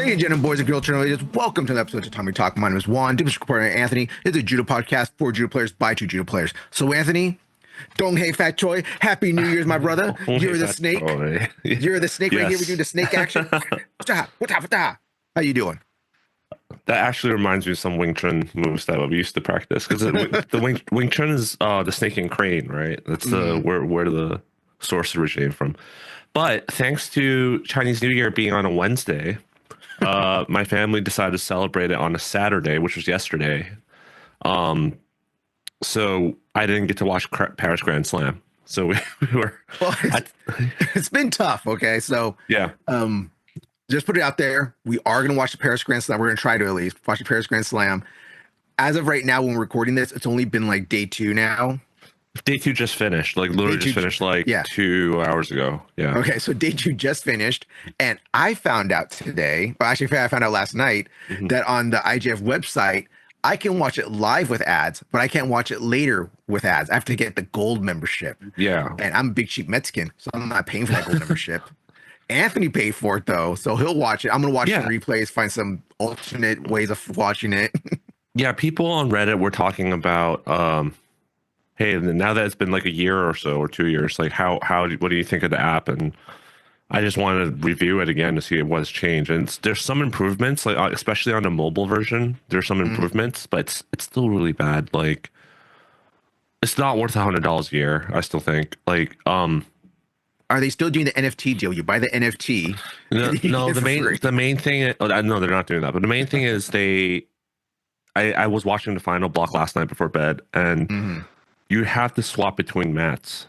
Ladies and gentlemen, boys and girls, ladies, welcome to the episode of Tatami Talk. My name is Juan. Division reporter Anthony. It's a judo podcast for judo players by two judo players. So, Anthony, Dong Hei Fat Choi, Happy New Year's, my brother. You're the snake. You're the snake right here. We do the snake action. How you doing? That actually reminds me of some Wing Chun moves that we used to practice, because the Wing Chun is the snake and crane, right? That's the where the source originated from. But thanks to Chinese New Year being on a Wednesday, my family decided to celebrate it on a Saturday, which was yesterday. So I didn't get to watch Paris Grand Slam. So we were. Well, it's been tough. Okay, so yeah. Just put it out there. We are going to watch the Paris Grand Slam. We're going to try to at least watch the Paris Grand Slam. As of right now, when we're recording this, it's only been like day 2 now. Day 2 just finished. Like literally just finished like 2 hours ago. Yeah. Okay, so day 2 just finished. And I found out today, well, actually I found out last night, that on the IGF website, I can watch it live with ads, but I can't watch it later with ads. I have to get the gold membership. Yeah. And I'm a big cheap Mexican, so I'm not paying for that gold membership. Anthony paid for it though, so he'll watch it. I'm gonna watch the replays, find some alternate ways of watching it. Yeah, people on Reddit were talking about, hey, now that it's been like a year or so, or 2 years, like what do you think of the app? And I just wanted to review it again to see what's changed. And there's some improvements, like especially on the mobile version. There's some improvements, but it's still really bad. Like, it's not worth $100 a year. I still think. Like, are they still doing the NFT deal? You buy the NFT. No, the main thing. No, they're not doing that. But the main thing is I was watching the final block last night before bed, and you have to swap between mats.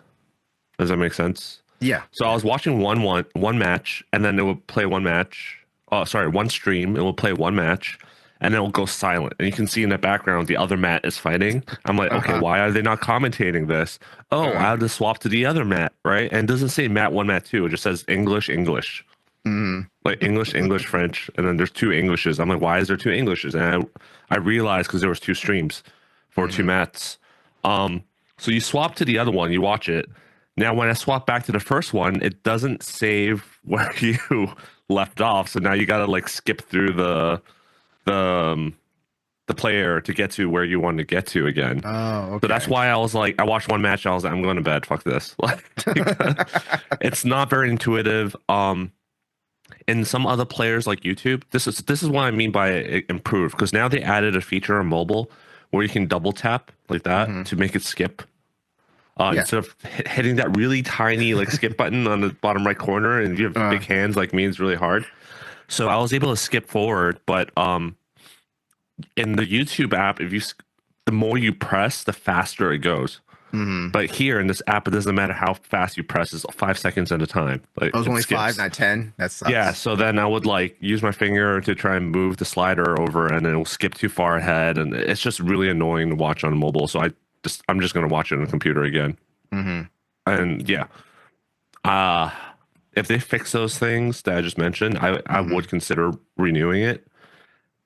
Does that make sense? Yeah. So I was watching one match, and then it would play one match. Oh, sorry, one stream. It will play one match, and then it will go silent. And you can see in the background the other mat is fighting. I'm like, okay, why are they not commentating this? Oh, I have to swap to the other mat, right? And it doesn't say mat 1, mat 2. It just says English. Like English, French, and then there's 2 Englishes. I'm like, why is there 2 Englishes? And I realized because there was 2 streams for 2 mats. So you swap to the other one, you watch it. Now, when I swap back to the first one, it doesn't save where you left off. So now you got to like skip through the player to get to where you want to get to again. Oh, okay. So that's why I was like, I watched one match. I was like, I'm going to bed. Fuck this. Like, it's not very intuitive. And some other players like YouTube, this is what I mean by improved, because now they added a feature on mobile where you can double tap like that to make it skip. Instead of hitting that really tiny like skip button on the bottom right corner, and if you have big hands like me, it's really hard. So I was able to skip forward, but in the YouTube app, the more you press, the faster it goes. But here in this app, it doesn't matter how fast you press; it's 5 seconds at a time. Like, it was only 5, not 10. That sucks. Yeah. So then I would like use my finger to try and move the slider over, and then it'll skip too far ahead, and it's just really annoying to watch on mobile. So I'm just gonna watch it on the computer again. And yeah, if they fix those things that I just mentioned, I would consider renewing it.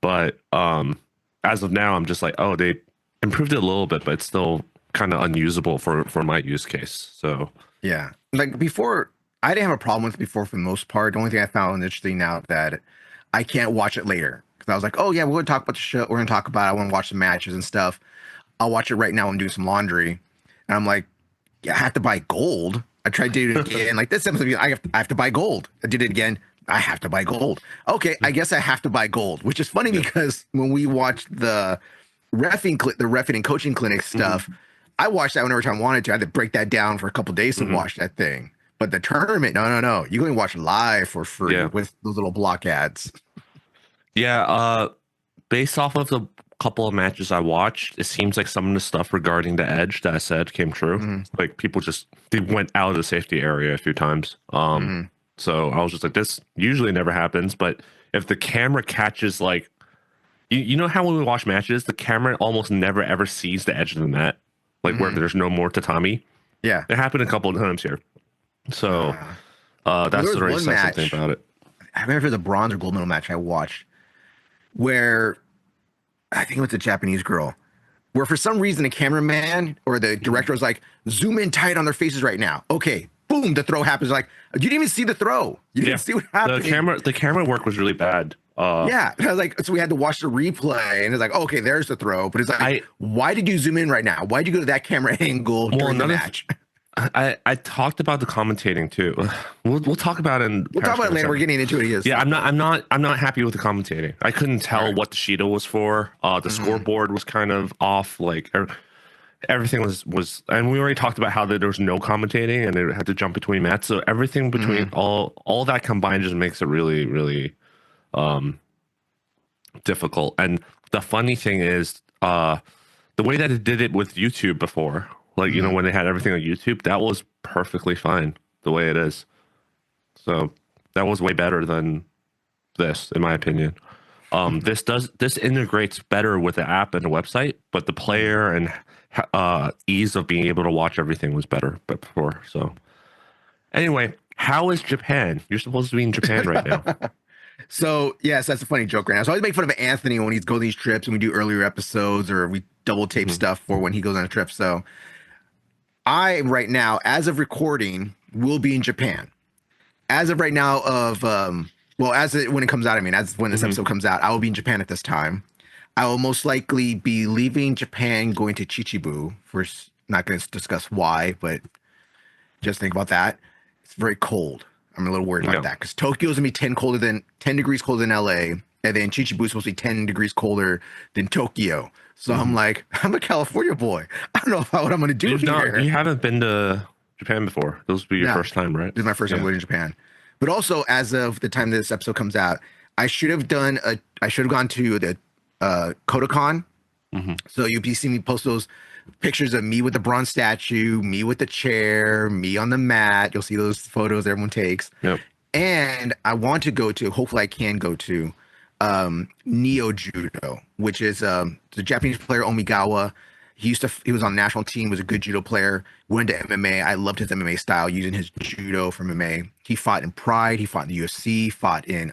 But as of now, I'm just like, oh, they improved it a little bit, but it's still kind of unusable for my use case. So yeah, like before, I didn't have a problem with it before for the most part. The only thing I found interesting now that I can't watch it later, because I was like, oh yeah, we're gonna talk about the show. We're gonna talk about. I want to watch the matches and stuff. I'll watch it right now. I'm doing some laundry, and I'm like, yeah, I have to buy gold. I tried to do it again. Like this episode, I have to buy gold. I did it again. I have to buy gold. Okay, I guess I have to buy gold, which is funny because when we watched the reffing and coaching clinic stuff, I watched that whenever time I wanted to. I had to break that down for a couple of days to watch that thing. But the tournament, no. You can watch live for free with those little block ads. Yeah, based off of the couple of matches I watched, it seems like some of the stuff regarding the edge that I said came true. Like people they went out of the safety area a few times. So I was just like, this usually never happens, but if the camera catches like, you know how when we watch matches, the camera almost never ever sees the edge of the mat, like where there's no more tatami. Yeah, it happened a couple of times here. So that's the very says something about it. I remember the bronze or gold medal match I watched where I think it was a Japanese girl, where for some reason the cameraman or the director was like, zoom in tight on their faces right now. Okay, boom, the throw happens. Like, you didn't even see the throw. You didn't see what happened. The camera work was really bad. Yeah, I was like, so we had to watch the replay, and it's like, okay, there's the throw, but it's like, I why did you zoom in right now? Why did you go to that camera angle well during the another match? I talked about the commentating too. We'll talk about it in We'll talk about it later. We're getting into it here. Yeah, I'm not happy with the commentating. I couldn't All tell right. what the Sheeta was for. The Mhm. scoreboard was kind of off. Like everything was, and we already talked about how there was no commentating and it had to jump between mats. So everything between Mhm. all that combined just makes it really um difficult. And the funny thing is, the way that it did it with YouTube before, like Mhm. when they had everything on YouTube, that was perfectly fine the way it is. So that was way better than this, in my opinion. This integrates better with the app and the website, but the Mhm. player and ease of being able to watch everything was better but before. So anyway, how is Japan? You're supposed to be in Japan right now. So yes, that's a funny joke right now. So I always make fun of Anthony when he's going these trips and we do earlier episodes or we double tape Hmm. stuff for when he goes on a trip. So I right now, as of recording, will be in Japan. As of right now, well, when it comes out, I mean, as when this Hmm. episode comes out, I will be in Japan at this time. I will most likely be leaving Japan, going to Chichibu. Not going to discuss why, but just think about that. It's very cold. I'm a little worried about Yeah. that because Tokyo's gonna be 10 degrees colder than LA, and then Chichibu's supposed to be 10 degrees colder than Tokyo. So I'm Hmm. like, I'm a California boy. I don't know what I'm gonna do You here. haven't been to Japan before. This will be your No, first time, right? this is my first time Yeah. going to Japan. But also, as of the time this episode comes out, I should have gone to the Kodokan. Hmm. So you'll be seeing me post those pictures of me with the bronze statue, me with the chair, me on the mat. You'll see those photos everyone takes. Yep. And I want to go to, hopefully I can go to Neo Judo, which is the Japanese player Omigawa. He was on the national team, was a good judo player, went to MMA. I loved his MMA style, using his judo from MMA. He fought in Pride, he fought in the UFC, fought in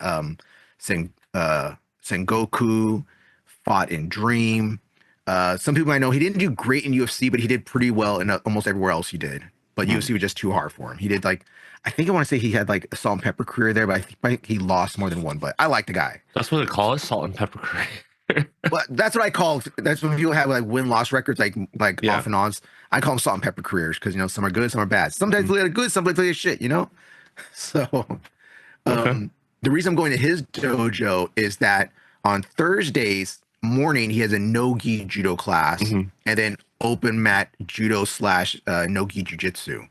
Sengoku, fought in Dream. Some people might know he didn't do great in UFC, but he did pretty well in almost everywhere else he did. But Mhm. UFC was just too hard for him. He did like, I think I want to say he had like a salt and pepper career there, but I think he lost more than one. But I like the guy. That's what they call it, salt and pepper curry. But that's what I call. That's when people have like win loss records, like Yeah. off and ons. I call them salt and pepper careers because some are good, some are bad. Sometimes Mhm. they're good, sometimes they're shit. So Okay. the reason I'm going to his dojo is that on Thursdays morning he has a no-gi judo class Hmm. and then open mat judo slash no-gi jujitsu.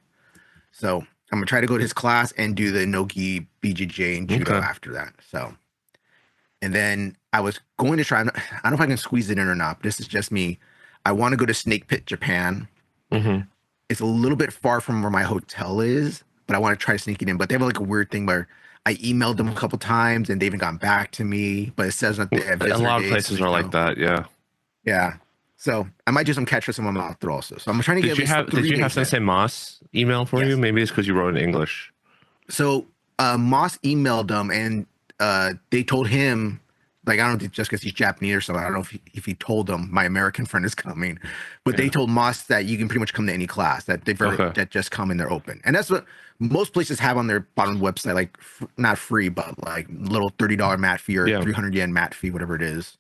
So I'm gonna try to go to his class and do the no-gi BJJ and judo Okay. after that. So, and then I was going to try. I don't know if I can squeeze it in or not. But this is just me. I want to go to Snake Pit, Japan. Hmm. It's a little bit far from where my hotel is, but I want to try to sneak it in. But they have like a weird thing where I emailed them a couple times and they even gotten back to me, but it says that they have A visitor lot of dates. places are like that. Yeah. Yeah. So I might do some catch for some of them out there also. So I'm trying to get at least Did three you have days in. Sensei Moss email for you? Yes. Maybe it's because you wrote in English. So Moss emailed them and they told him, like, I don't know, just because he's Japanese or something. I don't know if he told them my American friend is coming, but they Yeah. told Moss that you can pretty much come to any class Okay. that just come and they're open, and that's what most places have on their bottom website, like not free, but like little $30 mat fee or Yeah. 300 yen mat fee, whatever it is,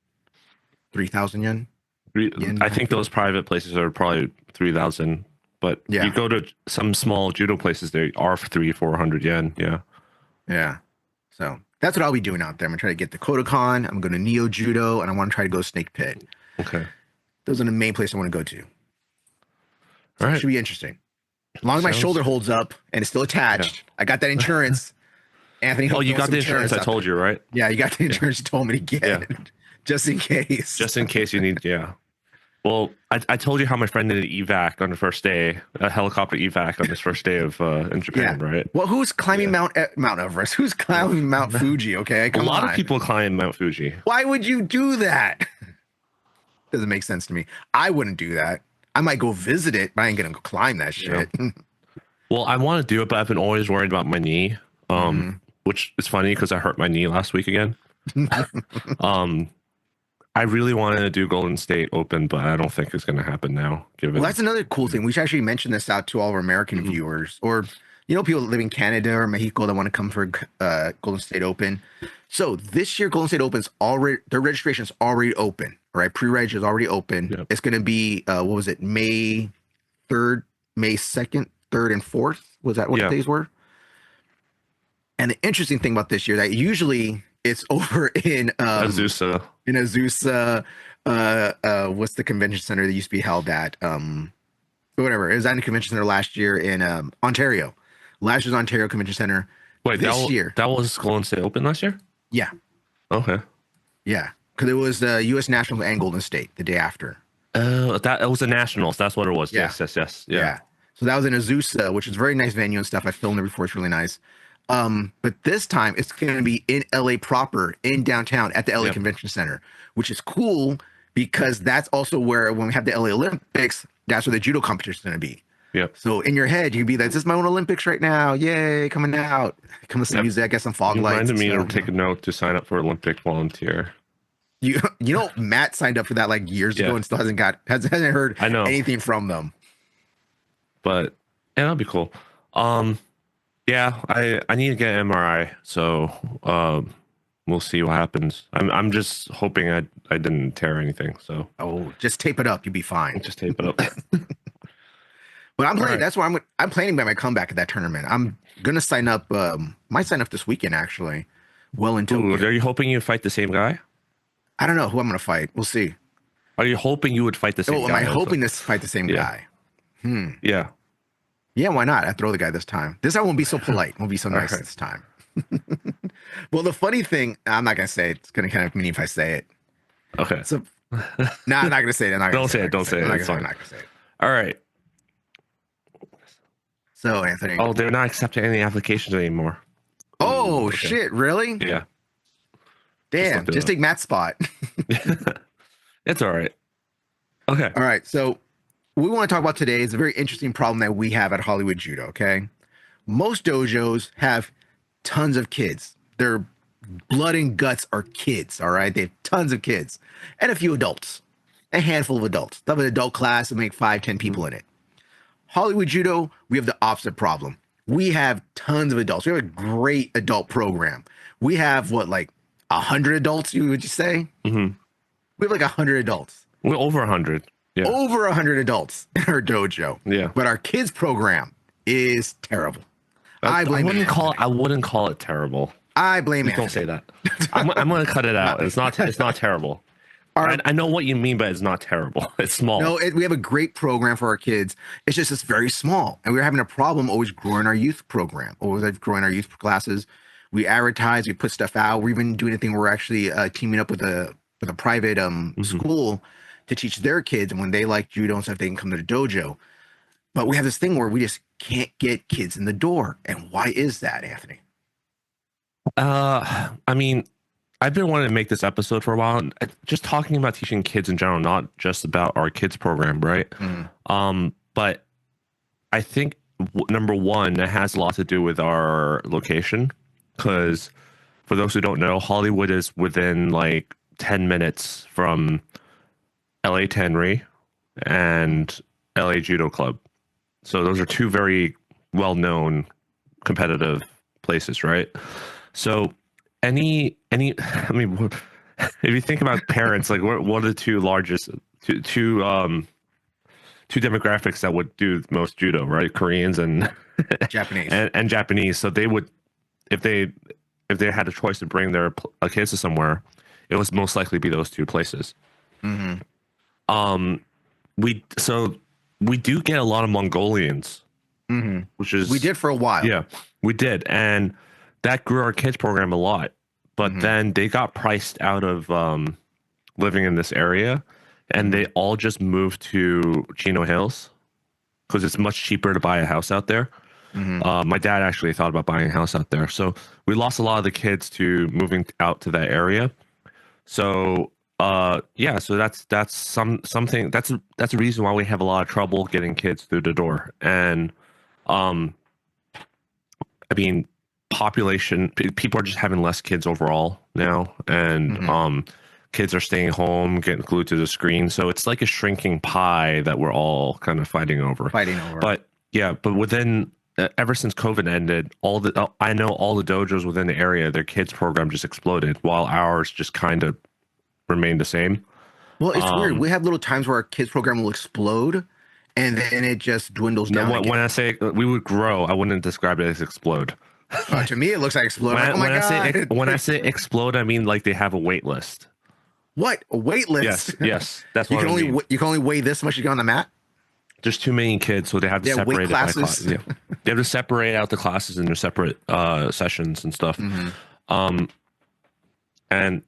3,000 yen I mat think fee. those private places are probably 3,000, but you Yeah, go to some small judo places, they are 300-400 yen. Yeah. yeah. So that's what I'll be doing out there. I'm gonna try to get the Kodokan. I'm going to Neo Judo, and I want to try to go Snake Pit. Okay. Those are the main place I want to go to. All So it right. should be interesting. As long as my Sounds. shoulder holds up and it's still Yeah. attached, I got that insurance. Anthony Oh, hooked me you on got some the insurance insurance I out told there. you, right? Yeah, you got the Yeah. insurance you told me to get, Yeah. just in case. Just in case you need. Yeah. Well, I told you how my friend did an evac on the first day, a helicopter evac on his first day of in Yeah. Japan, right? Well, who's climbing Yeah. Mount Everest? Who's climbing Mount Fuji? Okay, A come lot of on. people climb Mount Fuji. Why would you do that? Doesn't make sense to me. I wouldn't do that. I might go visit it, but I ain't gonna go climb that Yeah. shit. Well, I want to do it, but I've been always worried about my knee. hmm Which is funny because I hurt my knee last week again. Um, I really wanted to do Golden State Open, but I don't think it's going to happen now. Well, Given that's another cool thing. We should actually mention this out to all our American Mhm. viewers, or people that live in Canada or Mexico that want to come for Golden State Open. So this year, Golden State Open's already, their registration is already open. All right, pre-reg is already open. Yep. It's going to be what was it, May 3rd, May 2nd, 3rd, and 4th? Was that what the Yeah. days were? And the interesting thing about this year that usually it's over Azusa. in Azusa, what's the convention center that used to be held at? Whatever. It was at the convention center last year in Ontario. Last year's Ontario Convention Center. Wait, This year, that was Golden State Open last year? yeah, Okay. yeah, because it was the U.S. Nationals and Golden State the day after. That it was the Nationals. That's what it was. Yeah. Yes. Yeah. Yeah. So that was in Azusa, which is a very nice venue and stuff. I filmed there before. It's really nice. But this time it's going to be in LA proper, in downtown at the LA Yep. Convention Center, which is cool because that's also where, when we have the LA Olympics, that's where the judo competition is going to be. Yep. So in your head, you'd be like, this is my own Olympics right now. Yay, coming out. Come listen to Yep. music, get some fog You lights. reminded me to and stuff. take a note to sign up for Olympic volunteer. You know, Matt signed up for that like years Yeah. ago and still hasn't heard I know. anything from them. But yeah, that'd be cool. Yeah, I need to get an MRI, so we'll see what happens. I'm just hoping I didn't tear anything, so Oh, just tape it up. You'll be fine. just tape it up. But I'm planning. Alright. That's why I'm planning by my comeback at that tournament. I'm gonna sign up. Might sign up this weekend actually. Well until Ooh, are you hoping you fight the same guy? I don't know who I'm gonna fight. We'll see. Are you hoping you would fight the same Oh, am guy? I also? hoping to fight the same Yeah. guy? Yeah. Yeah, why not? I throw the guy this time. This time won't be so polite. Won't be so nice Alright. this time. Well, the funny thing, I'm not gonna say it. It's gonna kind of mean if I say it. Okay. So, no, I'm not gonna say it. I'm not gonna Don't say it. I'm not Don't say it. gonna It's I'm fine. not gonna say it. All right. So, Anthony. Oh, they're not accepting any applications anymore. Oh, okay. shit! Really? Yeah. Damn! looked it Just up. take Matt's spot. It's all right. Okay. All right. So, what we want to talk about today is a very interesting problem that we have at Hollywood Judo. Okay, most dojos have tons of kids. Their blood and guts are kids. All right, they have tons of kids and a few adults, a handful of adults. They have an adult class and make 5-10 people in it. Hollywood Judo, we have the opposite problem. We have tons of adults. We have a great adult program. We have what, like 100 adults? Would you say? Mm-hmm. We have like 100 adults. We're over 100. Yeah. Over 100 adults in our dojo. Yeah. But our kids program is terrible. I blame wouldn't Anthony. call. I wouldn't call it terrible. I blame Please don't Anthony. say that. I'm going to cut it out. It's not. It's not terrible. I know what you mean, but it's not terrible. It's small. No, we have a great program for our kids. It's just it's very small, and we're having a problem always growing our youth program, always growing our youth classes. We advertise, we put stuff out. We're even doing a thing. We're actually teaming up with a private school to teach their kids, and when they like judo and stuff, they can come to the dojo. But we have this thing where we just can't get kids in the door, and why is that, Anthony? I mean, I've been wanting to make this episode for a while, and just talking about teaching kids in general, not just about our kids program, right? But I think number one, that has a lot to do with our location, because for those who don't know, Hollywood is within like 10 minutes from LA Tenry and LA Judo Club. So those are two very well-known competitive places, right? So I mean, if you think about parents, like what are the two largest two demographics that would do most judo, right? Koreans and Japanese. and Japanese. So they would, if they had a choice to bring their kids to somewhere, it was most likely be those two places. We do get a lot of Mongolians, which is We did for a while. yeah, we did, and that grew our kids program a lot. But then they got priced out of living in this area, and they all just moved to Chino Hills because it's much cheaper to buy a house out there. My dad actually thought about buying a house out there, so we lost a lot of the kids to moving out to that area. So yeah, so that's something that's a reason why we have a lot of trouble getting kids through the door. And I mean, population, people are just having less kids overall now, and kids are staying home, getting glued to the screen. So it's like a shrinking pie that we're all kind of fighting over. Fighting over. But yeah, but within ever since COVID ended, I know all the dojos within the area, their kids program just exploded, while ours just kind of remained the same. Well, it's weird. Um, We have little times where our kids program will explode, and then it just dwindles no, down when again. I say we would grow, I wouldn't describe it as explode. To Like me, it looks like explode. I'm like, oh my god, when I say explode, I mean like they have a wait list. what a wait list! Yes, that's what I mean. You can only weigh this much to get on the mat. There's too many kids, so they have to Yeah, weight separate it by class. classes. Yeah, they have to separate out the classes in their separate sessions and stuff. Hmm. Um, and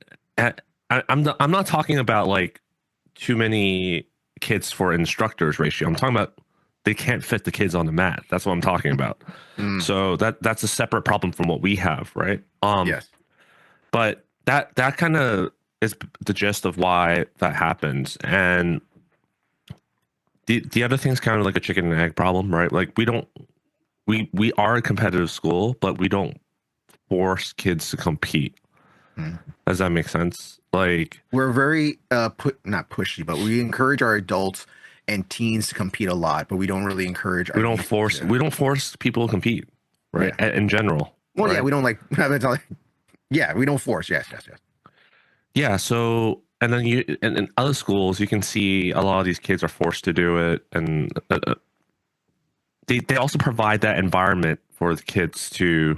I'm not talking about like too many kids for instructors ratio. I'm talking about they can't fit the kids on the mat. That's what I'm talking about. Mm, So that's a separate problem from what we have, right? yes. But that kind of is the gist of why that happens. And the other thing's kind of like a chicken and egg problem, right? Like we are a competitive school, but we don't force kids to compete. Mm. Does that make sense? Like We're very not pushy, but we encourage our adults and teens to compete a lot, but we don't really encourage our youth we don't force people to compete, right? Yeah. In general. Well, yeah, right? we don't like. Yeah, we don't force. Yes, yes, yes. Yeah. So, and then in other schools, you can see a lot of these kids are forced to do it, and they also provide that environment for the kids to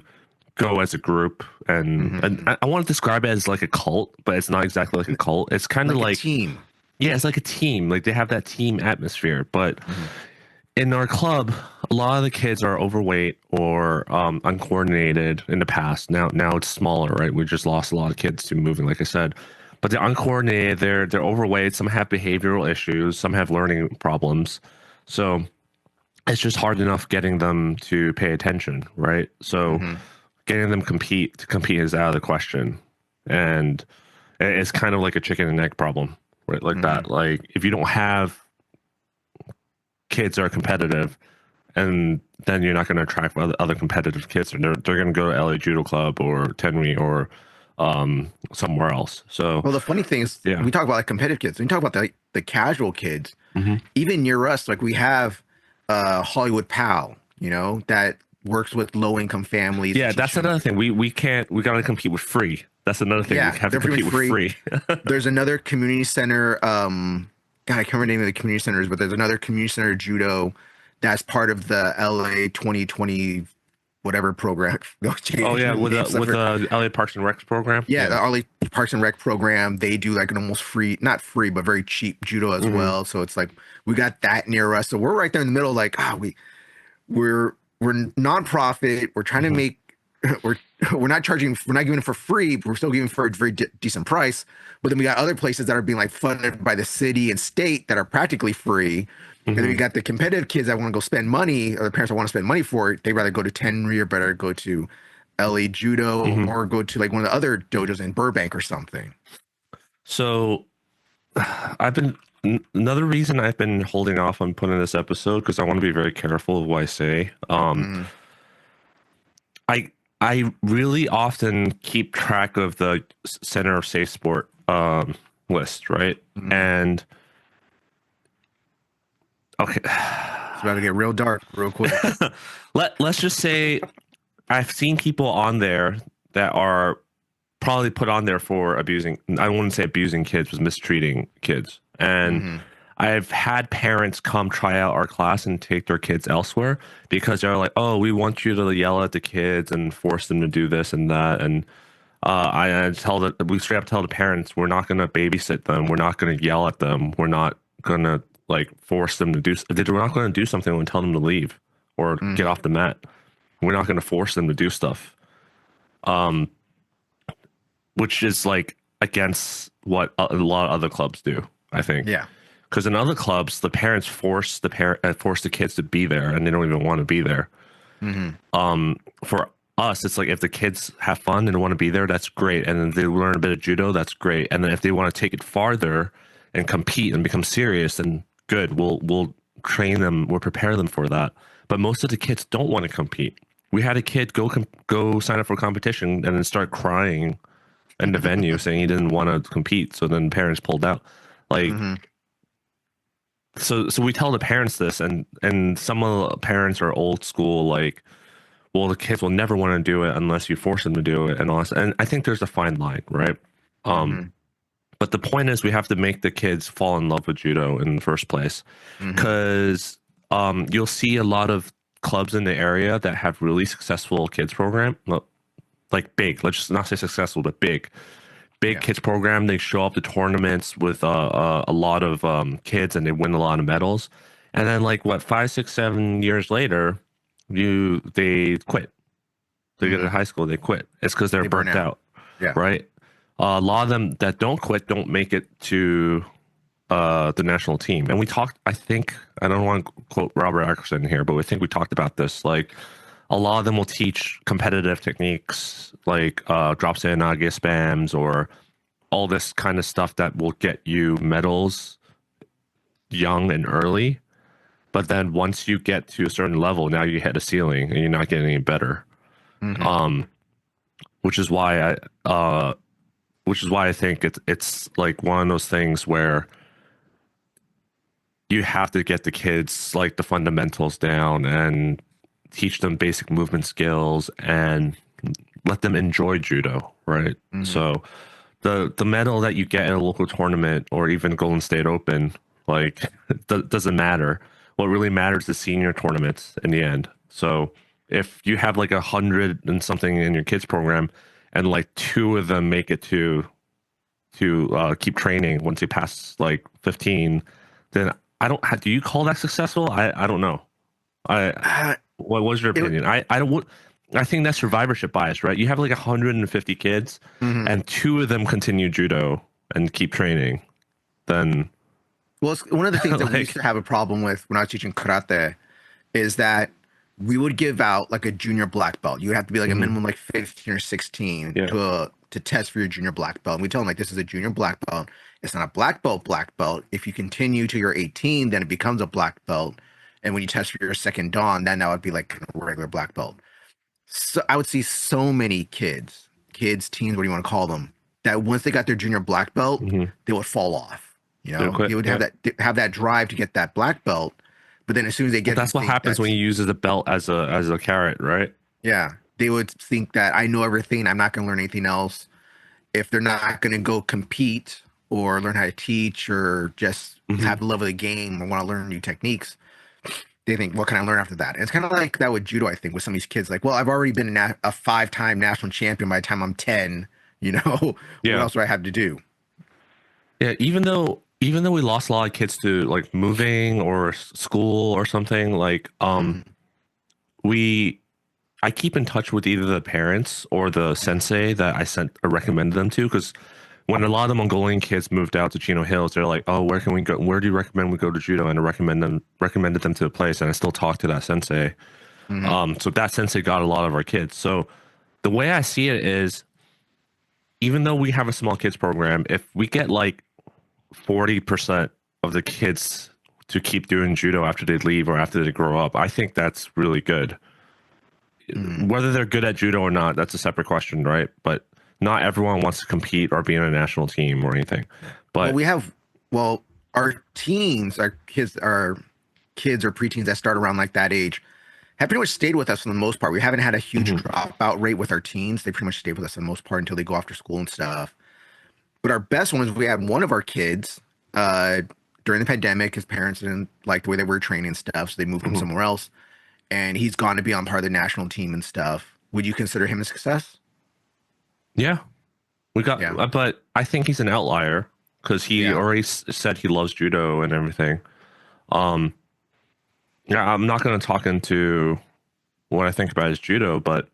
go as a group. And I want to describe it as like a cult, but it's not exactly like a cult. It's kind of Like a like, team. yeah, it's like a team. Like they have that team atmosphere. But Mhm. in our club, a lot of the kids are overweight or uncoordinated in the past. Now it's smaller, right? We just lost a lot of kids to moving, like I said. But they're uncoordinated. They're overweight. Some have behavioral issues. Some have learning problems. So it's just hard enough getting them to pay attention, right? So Mhm. getting them to compete is out of the question, and it's kind of like a chicken and egg problem, right? Like Mhm. that. Like if you don't have kids that are competitive, and then you're not going to attract other competitive kids, and they're going to go to LA Judo Club or Tenri or somewhere else. So Well, the funny thing is, yeah. we talk about like competitive kids. We talk about the casual kids. Hmm. Even near us, like we have Hollywood Pal, that works with low income families to Yeah, teach that's them. another thing. We can't. We got to compete with free. That's another thing. We Yeah, have to they're pretty compete with free. free. There's another community center. God, I can't remember the name of the community centers, but there's another community center judo that's part of the LA 2020 whatever program. They'll Oh change yeah, the names of with it. LA Parks and Recs program. Yeah, the Yeah. LA Parks and Rec program. They do like an almost free, not free, but very cheap judo as Hmm. well. So it's like we got that near us. So we're right there in the middle. Like, we're nonprofit. We're trying to Hmm. make we're we're not charging. We're not giving it for free. But we're still giving for a very decent price. But then we got other places that are being like funded by the city and state that are practically free. And then we Hmm. got the competitive kids that want to go spend money, or the parents that want to spend money for it. They rather go to Tenri or better go to LA Judo Hmm. or go to like one of the other dojos in Burbank or something. So I've been another reason I've been holding off on putting this episode because I want to be very careful of what I say. Mm, I I really often keep track of the Center of Safe Sport list, right? mm. And okay, It's about to get real dark real quick. let's just say I've seen people on there that are probably put on there for abusing. I wouldn't say abusing kids, was mistreating kids. And Hmm. I've had parents come try out our class and take their kids elsewhere because they're like, "Oh, we want you to yell at the kids and force them to do this and that." And we straight up tell the parents, "We're not going to babysit them. We're not going to yell at them. We're not going to like force them to do. We're not going to do something and tell them to leave or get Hmm. off the mat. We're not going to force them to do stuff." Um, which is like against what a lot of other clubs do, I think. Yeah. Because in other clubs, the parents force the kids to be there, and they don't even want to be there. Hmm. For us, it's like if the kids have fun and want to be there, that's great, and then they learn a bit of judo, that's great. And then if they want to take it farther and compete and become serious, then good. We'll train them, we'll prepare them for that. But most of the kids don't want to compete. We had a kid go sign up for a competition and then start crying in the venue saying he didn't want to compete. So then parents pulled out. Like Hmm. so we tell the parents this, and some of the parents are old school, like, well, the kids will never want to do it unless you force them to do it, and all this. And I think there's a fine line, right? Um, Hmm. but the point is, we have to make the kids fall in love with judo in the first place, Hmm. because you'll see a lot of clubs in the area that have really successful kids program, well, like big. Let's just not say successful, but big Yeah. kids program. They show up to tournaments with a lot of kids, and they win a lot of medals. And then, like, what, 5, 6, 7 years later, they quit. They get to Hmm. high school, they quit. It's because they're They burn burnt out. out, Yeah. right? A lot of them that don't quit don't make it to the national team. And we talked, I think, I don't want to quote Robert Atkerson here, but I think we talked about this. Like, a lot of them will teach competitive techniques like drops in, nage spams, or all this kind of stuff that will get you medals young and early. But then once you get to a certain level, now you hit a ceiling and you're not getting any better. Hmm. Um, which is why I think it's like one of those things where you have to get the kids like the fundamentals down and teach them basic movement skills and let them enjoy judo, right? Hmm. So the medal that you get in a local tournament or even Golden State Open, like, doesn't matter. What really matters is senior tournaments in the end. So if you have like 100 and something in your kids program, and like two of them make it to keep training once you pass like 15, then I don't. Do you call that successful? I don't know. I Uh, What was your it, opinion? I don't. I think that's survivorship bias, right? You have like 150 kids, mhm. and two of them continue judo and keep training. Then, Well, it's one of the things that we used like, to have a problem with when I was teaching karate is that we would give out like a junior black belt. You would have to be like a mhm, minimum like 15 or 16 yeah, to test for your junior black belt. And we tell them like this is a junior black belt. It's not a black belt. If you continue to your 18, then it becomes a black belt. And when you test for your second dan, then that would be like a regular black belt. So I would see so many kids, teens, what do you want to call them, that once they got their junior black belt, hmm, they would fall off. they'll They quit. would Yeah, have that drive to get that black belt, but then as soon as they well, get it, that's they what think happens when that's you use the belt as a carrot, right? yeah. They would think that I know everything. I'm not going to learn anything else. If they're not going to go compete or learn how to teach or just Hmm. have the love of the game or want to learn new techniques, they think, what can I learn after that? And it's kind of like that with judo, I think, with some of these kids. Like, well, I've already been a 5-time national champion by the time I'm 10. What Yeah, else do I have to do? yeah. Even though we lost a lot of kids to like moving or school or something, like Hmm. we I keep in touch with either the parents or the sensei that I sent or recommended them to, because when a lot of the Mongolian kids moved out to Chino Hills, they're like, "Oh, where can we go? Where do you recommend we go to judo?" And I recommended them to a place, and I still talk to that sensei. Hmm. So that sensei got a lot of our kids. So the way I see it is, even though we have a small kids program, if we get like 40% of the kids to keep doing judo after they leave or after they grow up, I think that's really good. Hmm. Whether they're good at judo or not, that's a separate question, right? But not everyone wants to compete or be in a national team or anything. Well, But well, our teens, our kids or preteens that start around like that age have pretty much stayed with us for the most part. We haven't had a huge mhm, dropout rate with our teens. They pretty much stayed with us for the most part until they go off to school and stuff. But our best ones, we had one of our kids uh, during the pandemic. His parents didn't like the way they were training and stuff, so they moved him mhm. somewhere else. And he's gone to be on part of the national team and stuff. Would you consider him a success? Yeah, we got, Yeah, but I think he's an outlier because he yeah. already said he loves judo and everything. Um, yeah, I'm not going to talk into what I think about his judo, but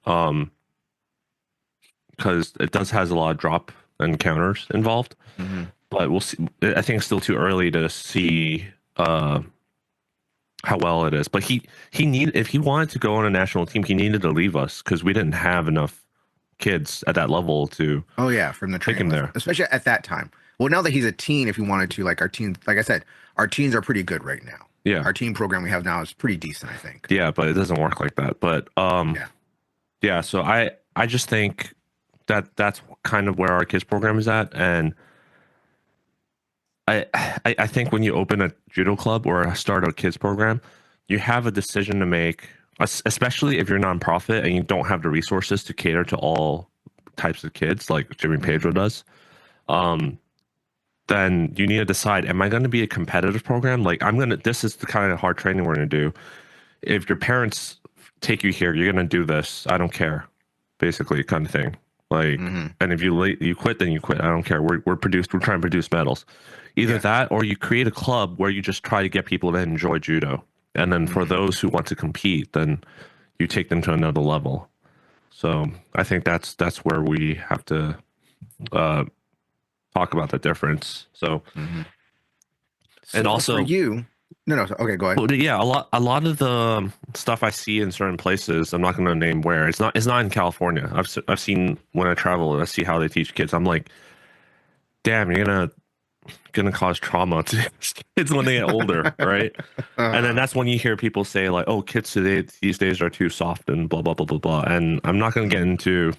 because it does has a lot of drop and counters involved. Hmm. But we'll see. I think it's still too early to see uh, how well it is. But he need if he wanted to go on a national team, he needed to leave us because we didn't have enough kids at that level to Oh yeah, from the take train him with, there. especially at that time. Well, now that he's a teen, if you wanted to, like our teens, like I said, our teens are pretty good right now. Yeah, Our teen program we have now is pretty decent, I think. yeah, but it doesn't work like that. But Yeah. yeah. So I just think that that's kind of where our kids program is at, and I think when you open a judo club or start a kids program, you have a decision to make, especially if you're nonprofit and you don't have the resources to cater to all types of kids like Jimmy Pedro does. Um, then you need to decide, am I going to be a competitive program? Like this is the kind of hard training we're going to do. If your parents take you here, you're going to do this. I don't care, basically, kind of thing. Like, and if you quit, then you quit. I don't care. We're trying to produce medals. Either that, or you create a club where you just try to get people to enjoy judo. And then for those who want to compete, then you take them to another level. So I think that's where we have to talk about the difference. So, and also for you, no, okay, go ahead. well, yeah, a lot of the stuff I see in certain places, I'm not going to name where. It's not in California. I've seen when I travel and I see how they teach kids. I'm like, damn, you're gonna cause trauma to kids when they get older, right? And then that's when you hear people say like, "Oh, kids these days are too soft and blah blah blah blah blah." And I'm not going to get into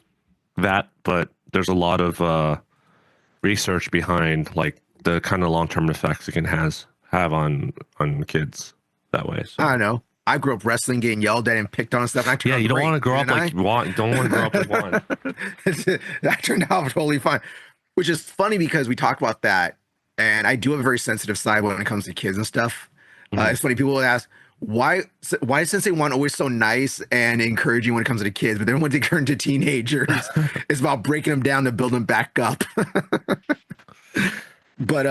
that, but there's a lot of research behind like the kind of long term effects it can have on kids that way. So. I don't know. I grew up wrestling, getting yelled at and picked on and stuff. And I turned Yeah, out you don't great, want to grow up didn't like you want. Don't want to grow up like one. I turned out totally fine, which is funny because we talked about that, and I do have a very sensitive side when it comes to kids and stuff. It's funny, people will ask why is Sensei One always so nice and encouraging when it comes to the kids, but then when they turn to teenagers, it's about breaking them down to build them back up. But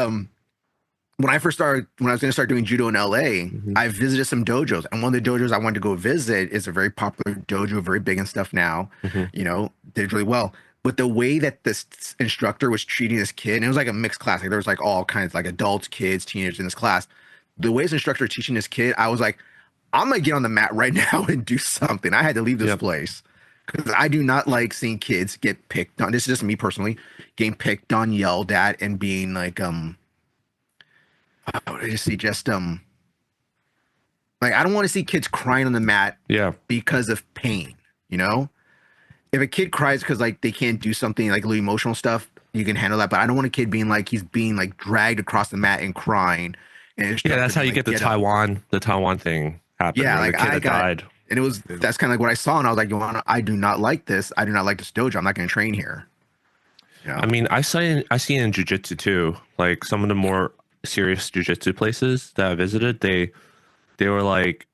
when I was going to start doing judo in LA, I visited some dojos, and one of the dojos I wanted to go visit is a very popular dojo, very big and stuff now. You know, did really well. But the way that this instructor was treating this kid, and it was like a mixed class, like there was like all kinds, like adults, kids, teenagers in this class. The way this instructor was teaching this kid, I was like, I'm gonna get on the mat right now and do something. I had to leave this place because I do not like seeing kids get picked on. This is just me personally, getting picked on, yelled at, and being like, I just see like I don't want to see kids crying on the mat because of pain, you know? If a kid cries because like they can't do something like a little emotional stuff, you can handle that. But I don't want a kid being like he's being like dragged across the mat and crying. And yeah, that's how you get the Taiwan thing happen. Yeah, like the kid I got, died. and that's kind of like what I saw, and I was like, I do not like this. I do not like this dojo. I'm not going to train here. You know? I mean, I see in jiu-jitsu too. Like some of the more serious jiu-jitsu places that I visited, they were like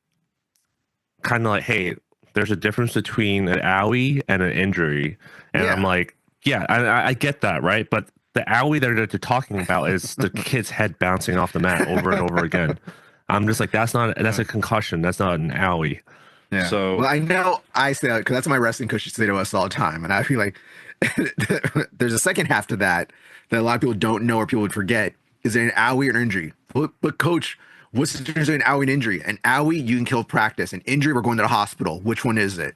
kind of like, hey, there's a difference between an owie and an injury. And I'm like, yeah, I get that, right? But the owie that they're talking about is the kid's head bouncing off the mat over and over again. I'm just like, that's a concussion. That's not an owie. Yeah. So well, I know I say that because that's my wrestling coach used to say to us all the time, and I feel like there's a second half to that a lot of people don't know or people would forget. Is it an owie or an injury? But coach, what's the difference between an owie and injury? An owie you can kill practice. An injury, we're going to the hospital. Which one is it?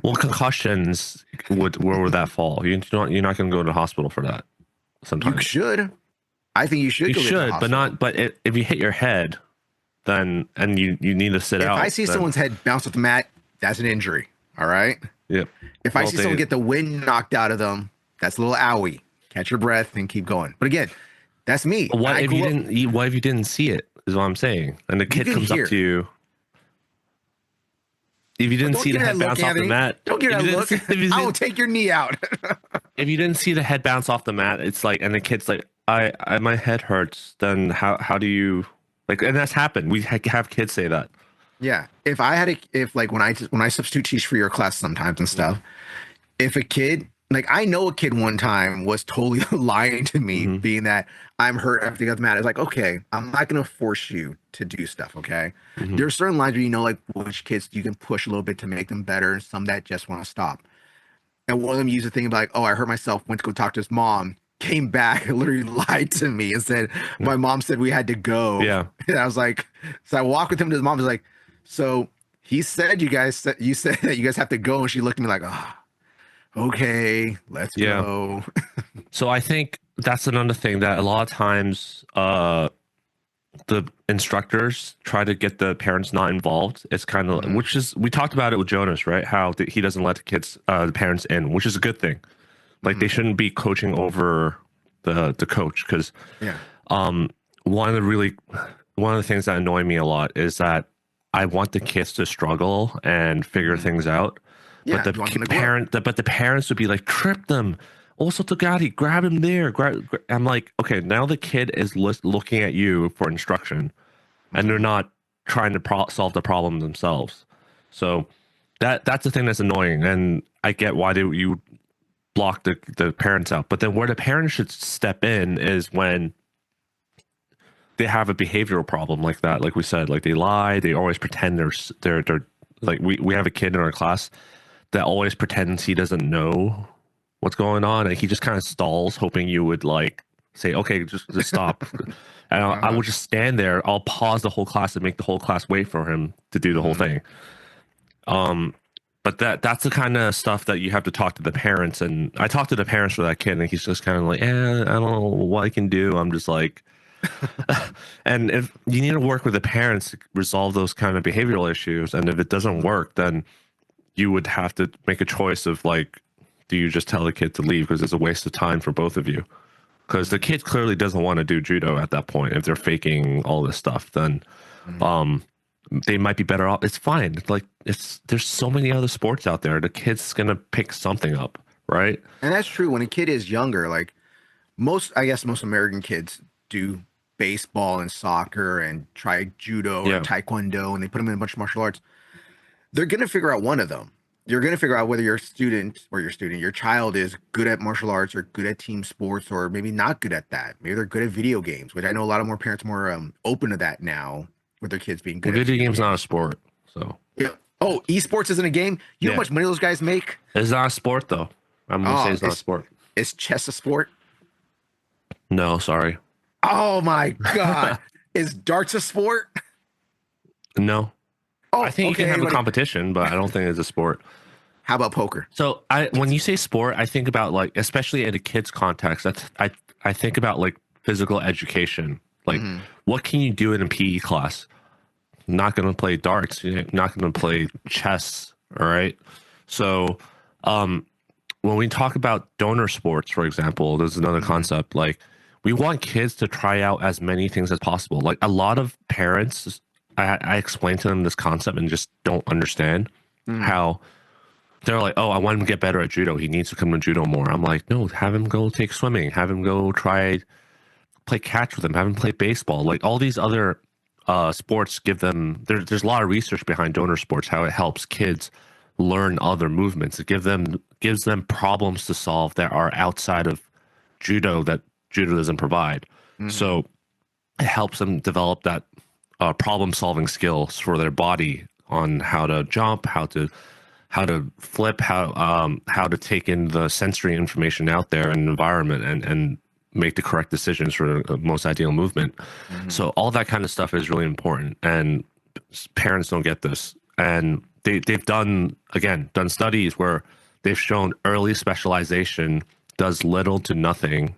Well, concussions where would that fall? You're not going to go to the hospital for that. Sometimes you should. I think you should. You should, but not. But if you hit your head, then and you need to sit out. If I see someone's head bounce off the mat, that's an injury. All right. Yep. If I see someone get the wind knocked out of them, that's a little owie. Catch your breath and keep going. But again, that's me. What if you didn't see it? Is what I'm saying. And the kid comes up to you. If you didn't see the head bounce off the mat, don't give that look. I will take your knee out. If you didn't see the head bounce off the mat, it's like, and the kid's like, I my head hurts. Then how do you like? And that's happened. We have kids say that. Yeah. If when I substitute teach for your class sometimes and stuff, if a kid, like I know a kid one time was totally lying to me, being that I'm hurt, everything doesn't matter. It's like, okay, I'm not going to force you to do stuff. Okay. There are certain lines where you know, like which kids you can push a little bit to make them better. And some that just want to stop. And one of them used a thing like, oh, I hurt myself, went to go talk to his mom, came back and literally lied to me and said, my mom said we had to go. Yeah. And I was like, so I walked with him to his mom. I was like, so he said you said that you guys have to go. And she looked at me like, okay, let's go. So I think that's another thing that a lot of times the instructors try to get the parents not involved. It's kind of which is, we talked about it with Jonas, right? How he doesn't let the parents in, which is a good thing. Like they shouldn't be coaching over the coach because Um, one of the really one of the things that annoy me a lot is that I want the kids to struggle and figure Mhm. things out, but Yeah, the you want them to grow. but the parents would be like, trip them. Also, Togati, grab him there. I'm like, okay, now the kid is looking at you for instruction, and they're Mhm. not trying to solve the problem themselves. So that's the thing that's annoying, and I get why you block the parents out. But then where the parents should step in is when they have a behavioral problem like that. Like we said, like they lie, they always pretend they're like we have a kid in our class that always pretends he doesn't know what's going on, and he just kind of stalls, hoping you would like say, okay, just stop. And I Uh-huh. would just stand there. I'll pause the whole class and make the whole class wait for him to do the whole Mhm. thing. Um, but that's the kind of stuff that you have to talk to the parents. And I talked to the parents for that kid, and he's just kind of like, I don't know what I can do. I'm just like, and if you need to work with the parents to resolve those kind of behavioral issues, and if it doesn't Mhm. work, then you would have to make a choice of like, do you just tell the kid to leave because it's a waste of time for both of you? Because the Mhm. kid clearly doesn't want to do judo at that point. If they're faking all this stuff, then Mhm. um, they might be better off. It's fine. It's like there's so many other sports out there. The kid's gonna pick something up, right? And that's true. When a kid is younger, like I guess most American kids do baseball and soccer and try judo or Yeah. taekwondo, and they put them in a bunch of martial arts. They're going to figure out one of them. You're going to figure out whether your child is good at martial arts or good at team sports or maybe not good at that. Maybe they're good at video games, which I know a lot of more parents are more open to that now with their kids being Well, good at video video game's not a games. sport, so Yeah. Oh, esports isn't a game. You know how yeah, much money those guys make? it's not a sport though. I'm gonna say Oh, it's not a sport. is chess a sport? No, sorry. Oh my God. Is darts a sport? No, I Oh, think you can okay. have a Anybody? competition, but I don't think it's a sport. How about poker? So when you say sport, I think about like, especially in a kid's context, I think about like physical education. Like, Hmm. what can you do in a PE class? Not going to play darts. You're not going to play chess. All right. So, um, when we talk about donor sports, for example, there's another Hmm. concept. Like, we want kids to try out as many things as possible. Like, a lot of parents, I explain to them this concept and just don't understand Hmm. how they're like, oh, I want him to get better at judo. He needs to come to judo more. I'm like, no, have him go take swimming. Have him go try play catch with him. Have him play baseball. Like all these other sports give them. There's a lot of research behind donor sports, how it helps kids learn other movements. It gives them problems to solve that are outside of judo that judo doesn't provide. Hmm. So it helps them develop that problem solving skills for their body on how to jump, how to flip, how to take in the sensory information out there in the environment and make the correct decisions for the most ideal movement. Hmm. So all that kind of stuff is really important, and parents don't get this. And they've done studies where they've shown early specialization does little to nothing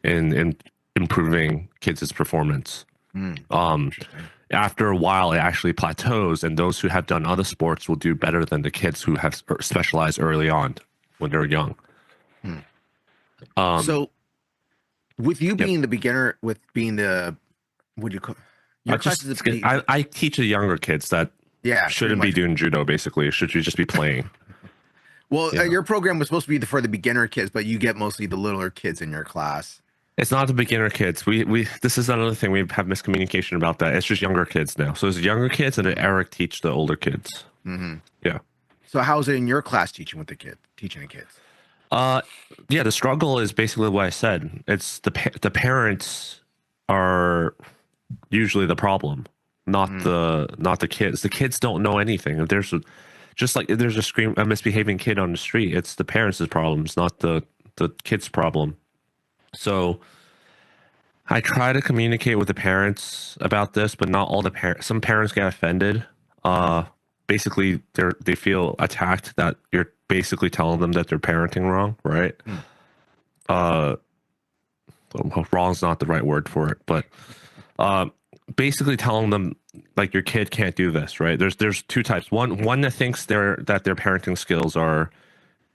in improving kids' performance. Hmm. Um, Interesting. after a while, it actually plateaus, and those who have done other sports will do better than the kids who have specialized early on when they're young. Hmm. Um, So, with you yep. being the beginner, with being the, what do you call your class is a P? I teach the younger kids that Yeah, pretty shouldn't be much. doing judo. Basically, should you just be playing? Well, Yeah, your program was supposed to be for the beginner kids, but you get mostly the littler kids in your class. it's not the beginner kids. We this is another thing we have miscommunication about that. It's just younger kids now. So it's younger kids, and then Mm-hmm. Eric teach the older kids. Mm-hmm. Yeah. So, how is it in your class teaching the kids? Uh, yeah. The struggle is basically what I said. It's the parents are usually the problem, Mm-hmm. not the kids. The kids don't know anything. If there's just like if there's a misbehaving kid on the street, it's the parents' problems, not the kid's problem. So I try to communicate with the parents about this, but not all the parents. Some parents get offended. Uh, basically, they feel attacked that you're basically telling them that they're parenting wrong, right? Mm-hmm. Uh, well, wrong's not the right word for it, but uh, basically telling them like your kid can't do this, right? There's two types. One that thinks their parenting skills are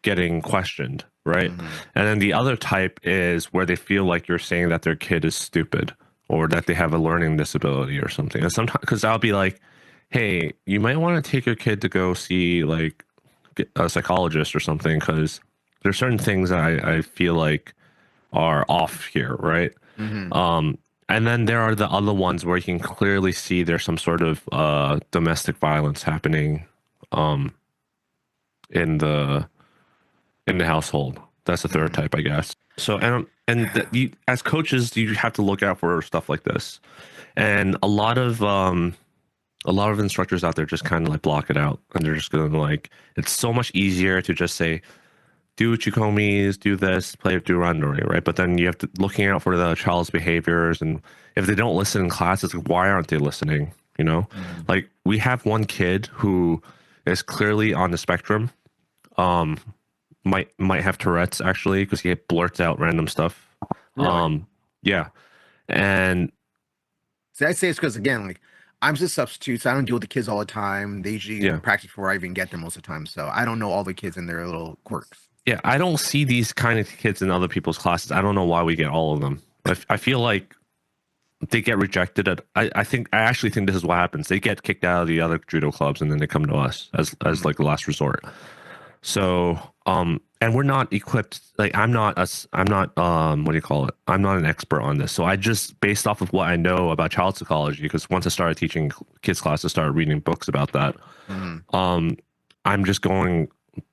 getting questioned, right? Mm-hmm. And then the other type is where they feel like you're saying that their kid is stupid. or that they have a learning disability or something. And sometimes, because I'll be like, hey, you might want to take your kid to go see like a psychologist or something, because there's certain things that I feel like are off here, right? Hmm. Um, and then there are the other ones where you can clearly see there's some sort of domestic violence happening um, in the household. That's the third Hmm. type, I guess. So you, as coaches, you have to look out for stuff like this. And a lot of instructors out there just kind of like block it out, and they're just going to like, it's so much easier to just say, do chikomis, do this, play do randori, right? But then you have to looking out for the child's behaviors, and if they don't listen in class, it's like, why aren't they listening? You know, Hmm. like we have one kid who is clearly on the spectrum. Um, might have Tourette's actually, because he blurts out random stuff. Really? Yeah, and See, I'd say it's because again, like I'm just a substitute, so I don't deal with the kids all the time. They usually yeah, practice before I even get there most of the time, so I don't know all the kids and their little quirks. yeah. I don't see these kind of kids in other people's classes. I don't know why we get all of them. I feel like they get rejected at I actually think this is what happens. They get kicked out of the other judo clubs and then they come to us as Hmm. like the last resort. So and we're not equipped, like I'm not what do you call it? I'm not an expert on this. So I just based off of what I know about child psychology, because once I started teaching kids class, I started reading books about that. Hmm. Um I'm just going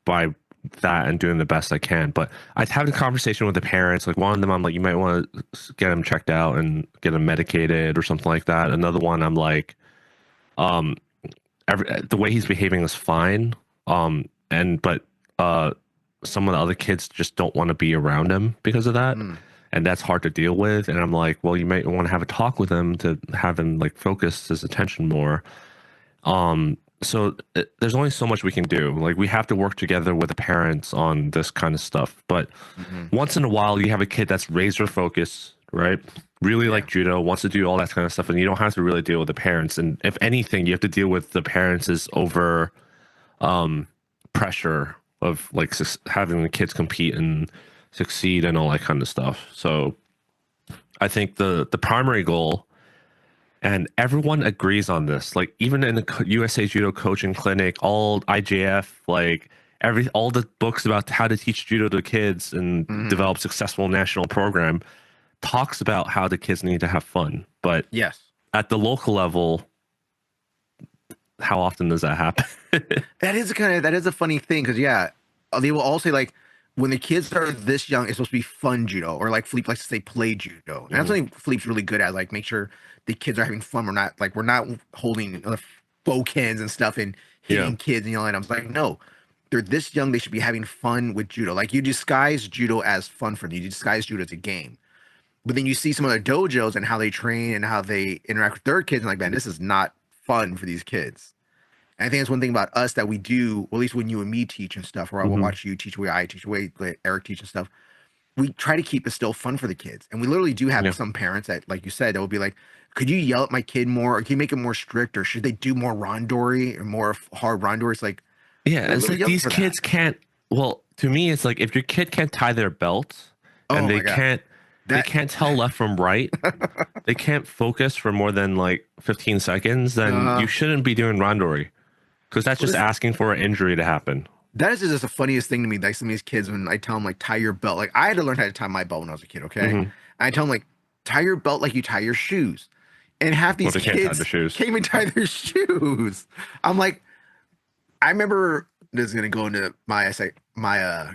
by that and doing the best I can. But I'd have a conversation with the parents. Like one of them, I'm like, you might want to get him checked out and get him medicated or something like that. Another one, I'm like, um, the way he's behaving is fine. And but uh, some of the other kids just don't want to be around him because of that. Hmm. And that's hard to deal with. And I'm like, well, you might want to have a talk with him to have him like focus his attention more. So there's only so much we can do. Like we have to work together with the parents on this kind of stuff. But Hmm. once in a while, you have a kid that's razor focused, right? Really Yeah. like judo, wants to do all that kind of stuff, and you don't have to really deal with the parents. And if anything, you have to deal with the parents is over um, pressure of like having the kids compete and succeed and all that kind of stuff. So I think the primary goal, and everyone agrees on this. Like even in the USA Judo Coaching Clinic, all IJF, like all the books about how to teach judo to kids and Hmm. develop successful national program talks about how the kids need to have fun. But Yes. at the local level, how often does that happen? That is a funny thing because yeah, they will all say like when the kids are this young, it's supposed to be fun judo or like Philippe likes to say play judo, and that's Hmm. something Philippe's really good at. Like make sure the kids are having fun. We're not holding faux cans and stuff and Yeah. hitting kids and yelling. I'm like no, they're this young. They should be having fun with judo. Like you disguise judo as fun for them. You disguise judo as a game. But then you see some other dojos and how they train and how they interact with their kids, and like, man, this is not fun for these kids. And I think that's one thing about us that we do, or at least when you and me teach and stuff, or I will Hmm. watch you teach the way I teach, the way Eric teaches and stuff. We try to keep it still fun for the kids. And we literally do have Yeah. some parents that, like you said, that will be like, could you yell at my kid more? Or can you make it more strict? Or should they do more rondori or more hard rondori? It's like, Yeah. they're a It's little like young these for that. kids can't, well, to me, it's like if your kid can't tie their belt and Oh my God. they That, can't tell left from right, they can't focus for more than like 15 seconds, then you uh, shouldn't be doing randori, because that's well, just asking for an injury to happen. that is just the funniest thing to me. Like some of these kids, when I tell them like tie your belt, like I had to learn how to tie my belt when I was a kid. Okay, and Hmm. I tell them like tie your belt like you tie your shoes, and half Well, these they can't tie the kids shoes. can't even tie their shoes. I'm like, I remember this is gonna go into my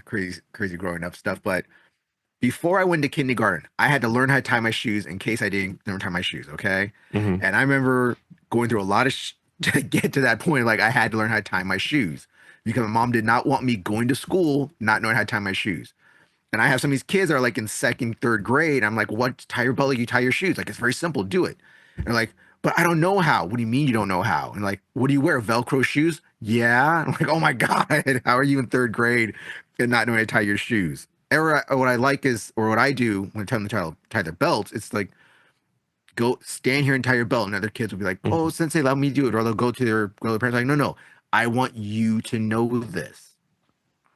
crazy growing up stuff, but before I went to kindergarten, I had to learn how to tie my shoes in case I didn't never tie my shoes. Okay, Hmm. and I remember going through a lot of to get to that point. Like I had to learn how to tie my shoes because my mom did not want me going to school not knowing how to tie my shoes. And I have some of these kids that are like in second, third grade. I'm like, what? Tie your belt like you tie your shoes. Like it's very simple. Do it. And they're like, but I don't know how. What do you mean you don't know how? And like, what do you wear? Velcro shoes? Yeah. I'm like, oh my God, how are you in third grade and not knowing how to tie your shoes? Or what I like is, or what I do when I tell them to tie their belts, it's like, go stand here and tie your belt. And other kids will be like, oh, Hmm. sensei, let me do it. Or they'll go to their parents like, no, no, I want you to know this.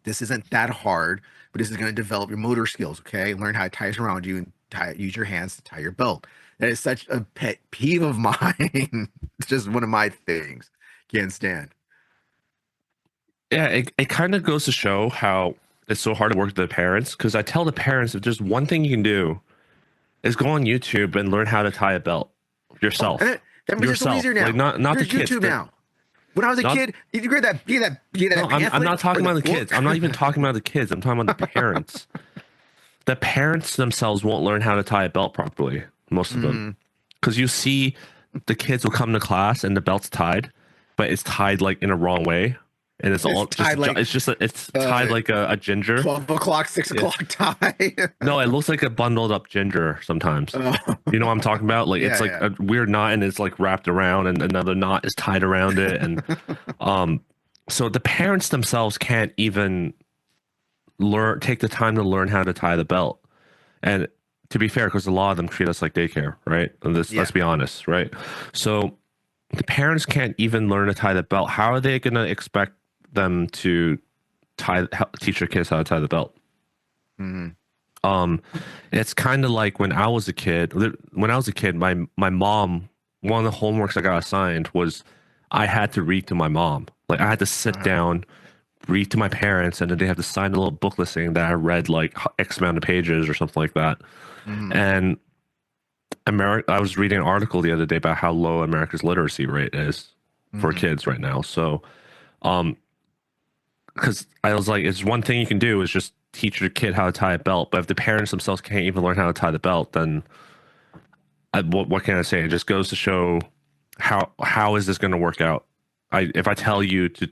This isn't that hard, but this is going to develop your motor skills. Okay. Learn how to tie this around you and use your hands to tie your belt. That is such a pet peeve of mine. It's just one of my things. Can't stand. Yeah, it kind of goes to show how it's so hard to work with the parents, because I tell the parents if there's one thing you can do is go on YouTube and learn how to tie a belt Oh, and yourself. that makes it so easier Yourself. Like now. not the There's kids. YouTube now. When I was a Not kid, you could get no, that I'm pamphlet not or talking the about the kids. book. I'm not even talking about the kids. I'm talking about the parents. The parents themselves won't learn how to tie a belt properly, most of them. Mm, Because you see the kids will come to class and the belt's tied, but it's tied like in a wrong way. And it's it's all just tied like it's tied uh like a ginger. 12 o'clock, 6 o'clock tie. No, it looks like a bundled up ginger sometimes. Oh, You know what I'm talking about? Like it's yeah, like yeah. a weird knot and it's like wrapped around and another knot is tied around it. And um so the parents themselves can't even take the time to learn how to tie the belt. And to be fair, because a lot of them treat us like daycare, right? And this, let's Yeah. be honest, right? So the parents can't even learn to tie the belt. How are they going to expect them to teach their kids how to tie the belt? Hmm. Um, it's kind of like when I was a kid. When I was a kid, my mom, one of the homeworks I got assigned was I had to read to my mom. Like I had to sit Uh-huh. down, read to my parents, and then they have to sign a little booklet saying that I read like X amount of pages or something like that. Hmm. And I was reading an article the other day about how low America's literacy rate is for Hmm. kids right now. So, um, because I was like, it's one thing you can do is just teach your kid how to tie a belt, but if the parents themselves can't even learn how to tie the belt, then what can I say? It just goes to show how is this going to work out? If I tell you to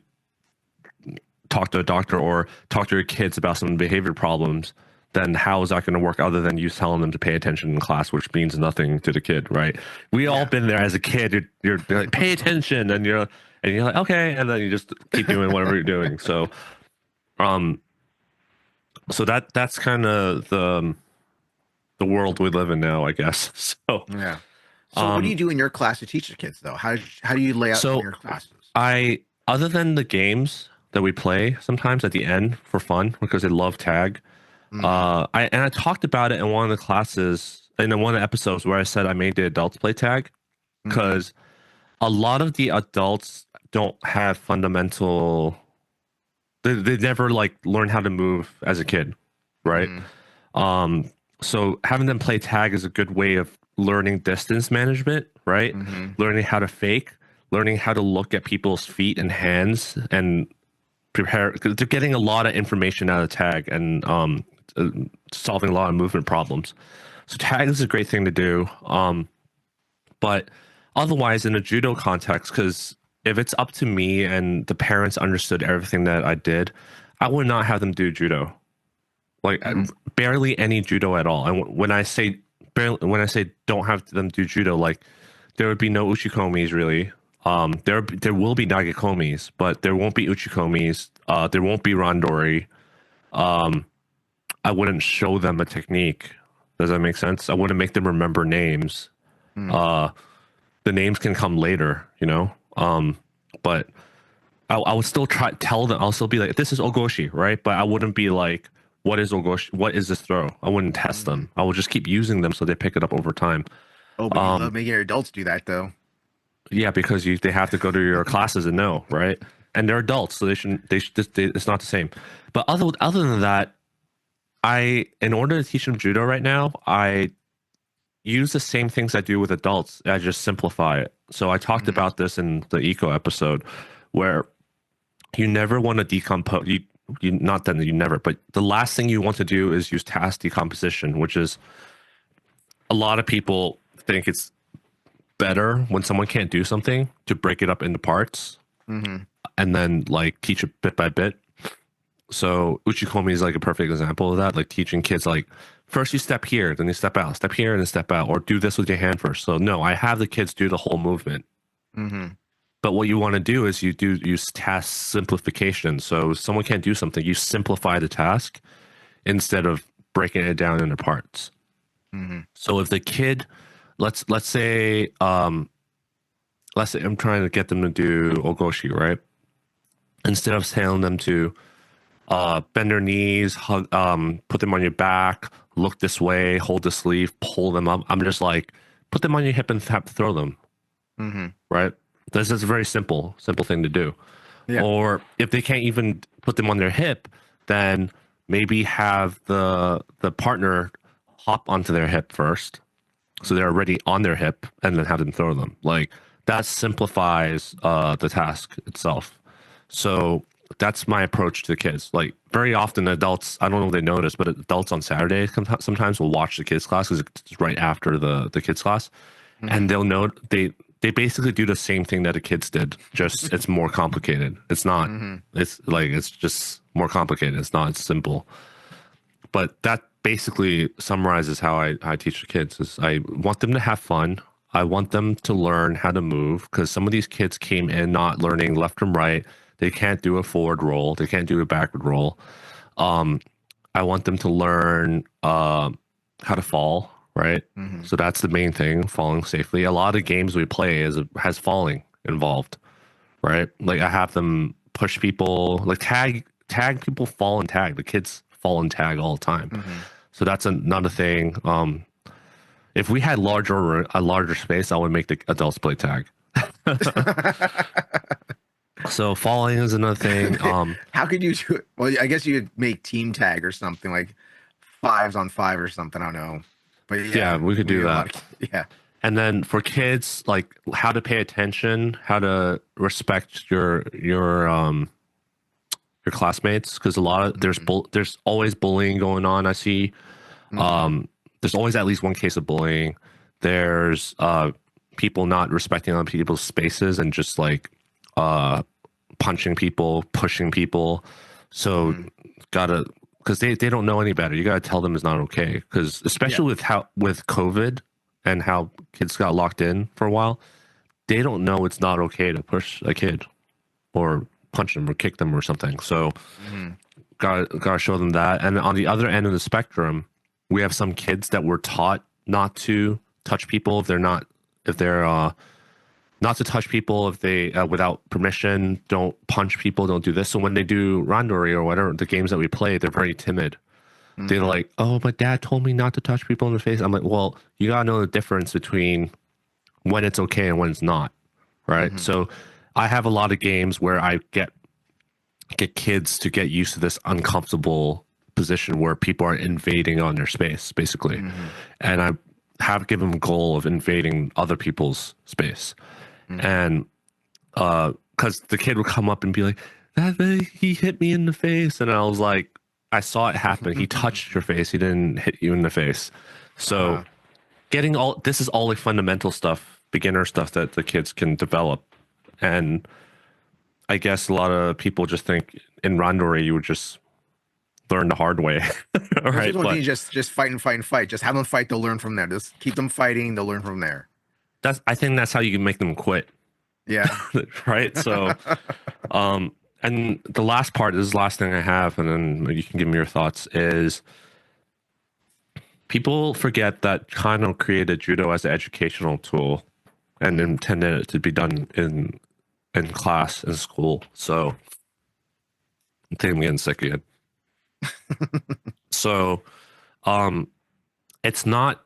talk to a doctor or talk to your kids about some behavior problems, then how is that going to work other than you telling them to pay attention in class, which means nothing to the kid, right? We all Yeah. been there as a kid. You're like, pay attention, and you're like, okay, and then you just keep doing whatever you're doing. So, um, so that's kind of the world we live in now, I guess. So, Yeah. So what do you um, do in your class to teach the kids though? How do you lay out some of so your classes? I other than the games that we play sometimes at the end for fun because I love tag. Hmm. I talked about it in one of the classes in one of the episodes where I said I made the adults play tag Hmm. because a lot of the adults don't have fundamental. They never like learn how to move as a kid, right? Hmm. Um, so having them play tag is a good way of learning distance management, right? Hmm. Learning how to fake, learning how to look at people's feet and hands and prepare. Cause they're getting a lot of information out of tag and uh, solving a lot of movement problems. So tag is a great thing to do. But otherwise, in a judo context, because if it's up to me and the parents understood everything that I did, I would not have them do judo. Like Hmm. barely any judo at all. And when I say barely, when I say don't have them do judo, like there would be no uchikomis really. There will be nagekomis, but there won't be uchikomis. There won't be randori. Um, I wouldn't show them a technique. Does that make sense? I wouldn't make them remember names. Hmm. Uh, the names can come later, you know. But I would still tell them. I'll still be like, this is ogoshi, right? But I wouldn't be like, what is ogoshi? What is this throw? I wouldn't test Hmm. them. I would just keep using them so they pick it up over time. Oh, but you love Um, making your adults do that though. yeah, because they have to go to your classes and know, right? And they're adults, so they shouldn't. It's not the same. But other than that, in order to teach them judo right now, I use the same things I do with adults. I just simplify it. So I talked Hmm. about this in the eco episode, where you never want to decompose. You not that you never, but the last thing you want to do is use task decomposition, which is a lot of people think it's better when someone can't do something to break it up into parts Hmm. and then like teach it bit by bit. So Uchikomi is like a perfect example of that, like teaching kids like first you step here, then you step here and then step out, or do this with your hand first. So no, I have the kids do the whole movement. Hmm. But what you want to do is you do use task simplification. So if someone can't do something, you simplify the task instead of breaking it down into parts. Hmm. So if the kid, let's say let's say I'm trying to get them to do ogoshi, right? Instead of telling them to bend their knees, hug, put them on your back, look this way, hold the sleeve, pull them up. I'm just like put them on your hip and have to throw them, Mm-hmm. right? This is a very simple thing to do. Yeah. Or if they can't even put them on their hip, then maybe have the partner hop onto their hip first, so they're already on their hip, and then have them throw them. Like that simplifies the task itself. So that's my approach to the kids. Like very often, adults, I don't know if they notice, but adults on Saturdays sometimes will watch the kids class because it's right after the kids class, Mm-hmm. and they'll know they basically do the same thing that the kids did. Just it's more complicated. It's not. Mm-hmm. It's like it's just more complicated. It's not simple. But that basically summarizes how I teach the kids. Is I want them to have fun. I want them to learn how to move because some of these kids came in not learning left and right. They can't do a forward roll. They can't do a backward roll. Um, I want them to learn how to fall, right? Mm-hmm. So that's the main thing, falling safely. A lot of games we play has falling involved, right? Like I have them push people, like tag people, fall and tag. The kids fall and tag all the time. Mm-hmm. So that's another thing. If we had a larger space, I would make the adults play tag. So falling is another thing. How could you do it? Well, I guess you'd make team tag or something like 5s on 5 or something. I don't know. But Yeah, yeah, we could we do do a that. lot of, yeah. And then for kids, like how to pay attention, how to respect your classmates, because a lot of Mm-hmm. there's always bullying going on. I see. Mm-hmm. Um, there's always at least one case of bullying. There's people not respecting other people's spaces and just like uh punching people, pushing people. So Mm-hmm. gotta because they don't know any better. You gotta tell them it's not okay. Because Yeah. especially with COVID and how kids got locked in for a while, they don't know it's not okay to push a kid or punch them or kick them or something. So Mm-hmm. gotta show them that. And on the other end of the spectrum, we have some kids that were taught not to touch people if they're not to touch people if they without permission. Don't punch people. Don't do this. So when they do randori or whatever the games that we play, they're very timid. They're Mm-hmm. like, "Oh, my dad told me not to touch people in the face." I'm like, "Well, you gotta know the difference between when it's okay and when it's not, right?" Mm-hmm. So I have a lot of games where I get kids to get used to this uncomfortable position where people are invading on their space, basically, Mm-hmm. and I have given them a goal of invading other people's space, Mm-hmm. and because the kid would come up and be like, he hit me in the face," and I was like, I saw it happen. He touched your face. He didn't hit you in the face. So Uh-huh. getting all this is all like fundamental stuff, beginner stuff that the kids can develop. And I guess a lot of people just think in Randori you would just learn the hard way. All Well, just right. one thing, But just fight and fight and fight. Just have them fight. They'll learn from there. Just keep them fighting. They'll learn from there. I think that's how you can make them quit. Yeah. Right. So and the last part, this is the last thing I have, and then you can give me your thoughts, is people forget that Kano created judo as an educational tool and intended it to be done in class in school. So I think I'm getting sick again. So um it's not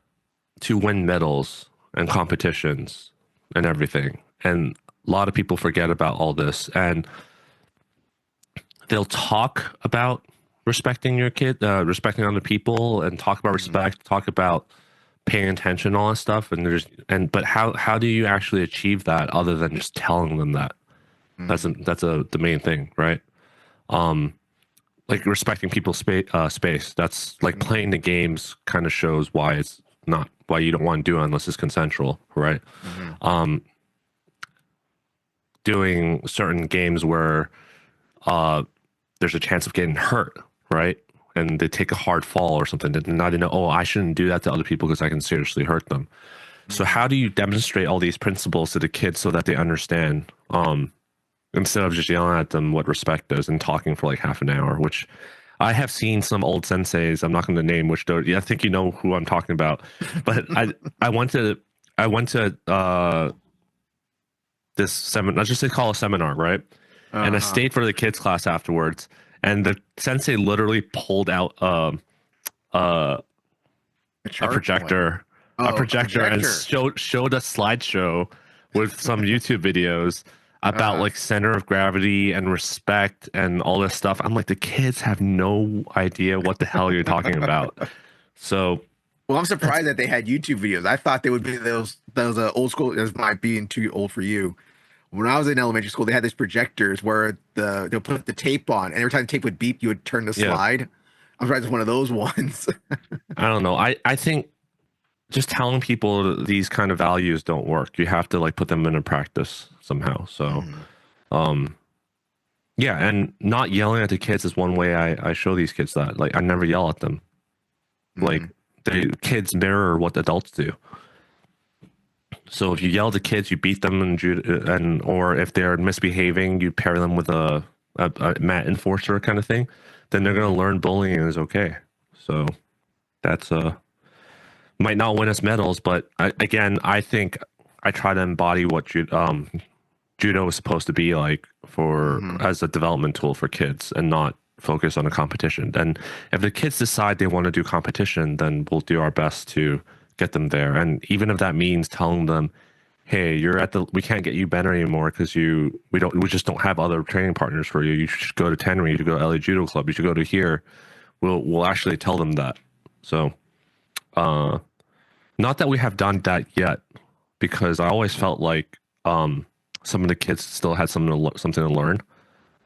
to win medals and competitions and everything. And a lot of people forget about all this, and they'll talk about respecting your kid, respecting other people, and talk about Mhm. respect, talk about paying attention, all that stuff. But how do you actually achieve that other than just telling them that? Mhm. The main thing, right? Um, like respecting people's space. That's like Mhm. playing the games kind of shows why it's not why you don't want to do it unless it's consensual, right? Mhm. Um, doing certain games where uh, there's a chance of getting hurt, right? And they take a hard fall or something. And now they know, oh, I shouldn't do that to other people because I can seriously hurt them. So Mhm. how do you demonstrate all these principles to the kids so that they understand? Instead of just yelling at them what respect is and talking for like half an hour, which I have seen some old senseis. I'm not going to name which. Yeah, I think you know who I'm talking about. But I went to I went to this seminar. Let's just say call a seminar, right? And I Uh-huh. stayed for the kids class afterwards. And the sensei literally pulled out uh, A a chart or what? projector a Oh, a projector and projector. showed a slideshow with some YouTube videos about Uh, like center of gravity and respect and all this stuff. I'm like, the kids have no idea what the hell you're talking about. So well, I'm that's surprised that they had YouTube videos. I thought they would be those old school. This might being too old for you. When I was in elementary school, they had these projectors where they'll put the tape on, and every time the tape would beep, you would turn the yeah. slide. I'm surprised it's one of those ones. I don't know. I think just telling people these kind of values don't work. You have to like put them into practice somehow. So Mhm. um yeah, and not yelling at the kids is one way I show these kids that. Like I never yell at them. Like Mhm. the kids mirror what adults do. So if you yell at the kids, you beat them, and or if they're misbehaving, you pair them with a mat enforcer kind of thing. Then they're gonna Mhm. learn bullying is okay. So that's might not win us medals, but I think I try to embody what judo is supposed to be like for Mhm. as a development tool for kids, and not focus on a competition. And if the kids decide they want to do competition, then we'll do our best to get them there. And even if that means telling them, hey, we can't get you better anymore because we just don't have other training partners for you. You should go to Tenry, you should go to LA Judo Club, you should go to here. We'll actually tell them that. So uh not that we have done that yet, because I always felt like some of the kids still had something to learn.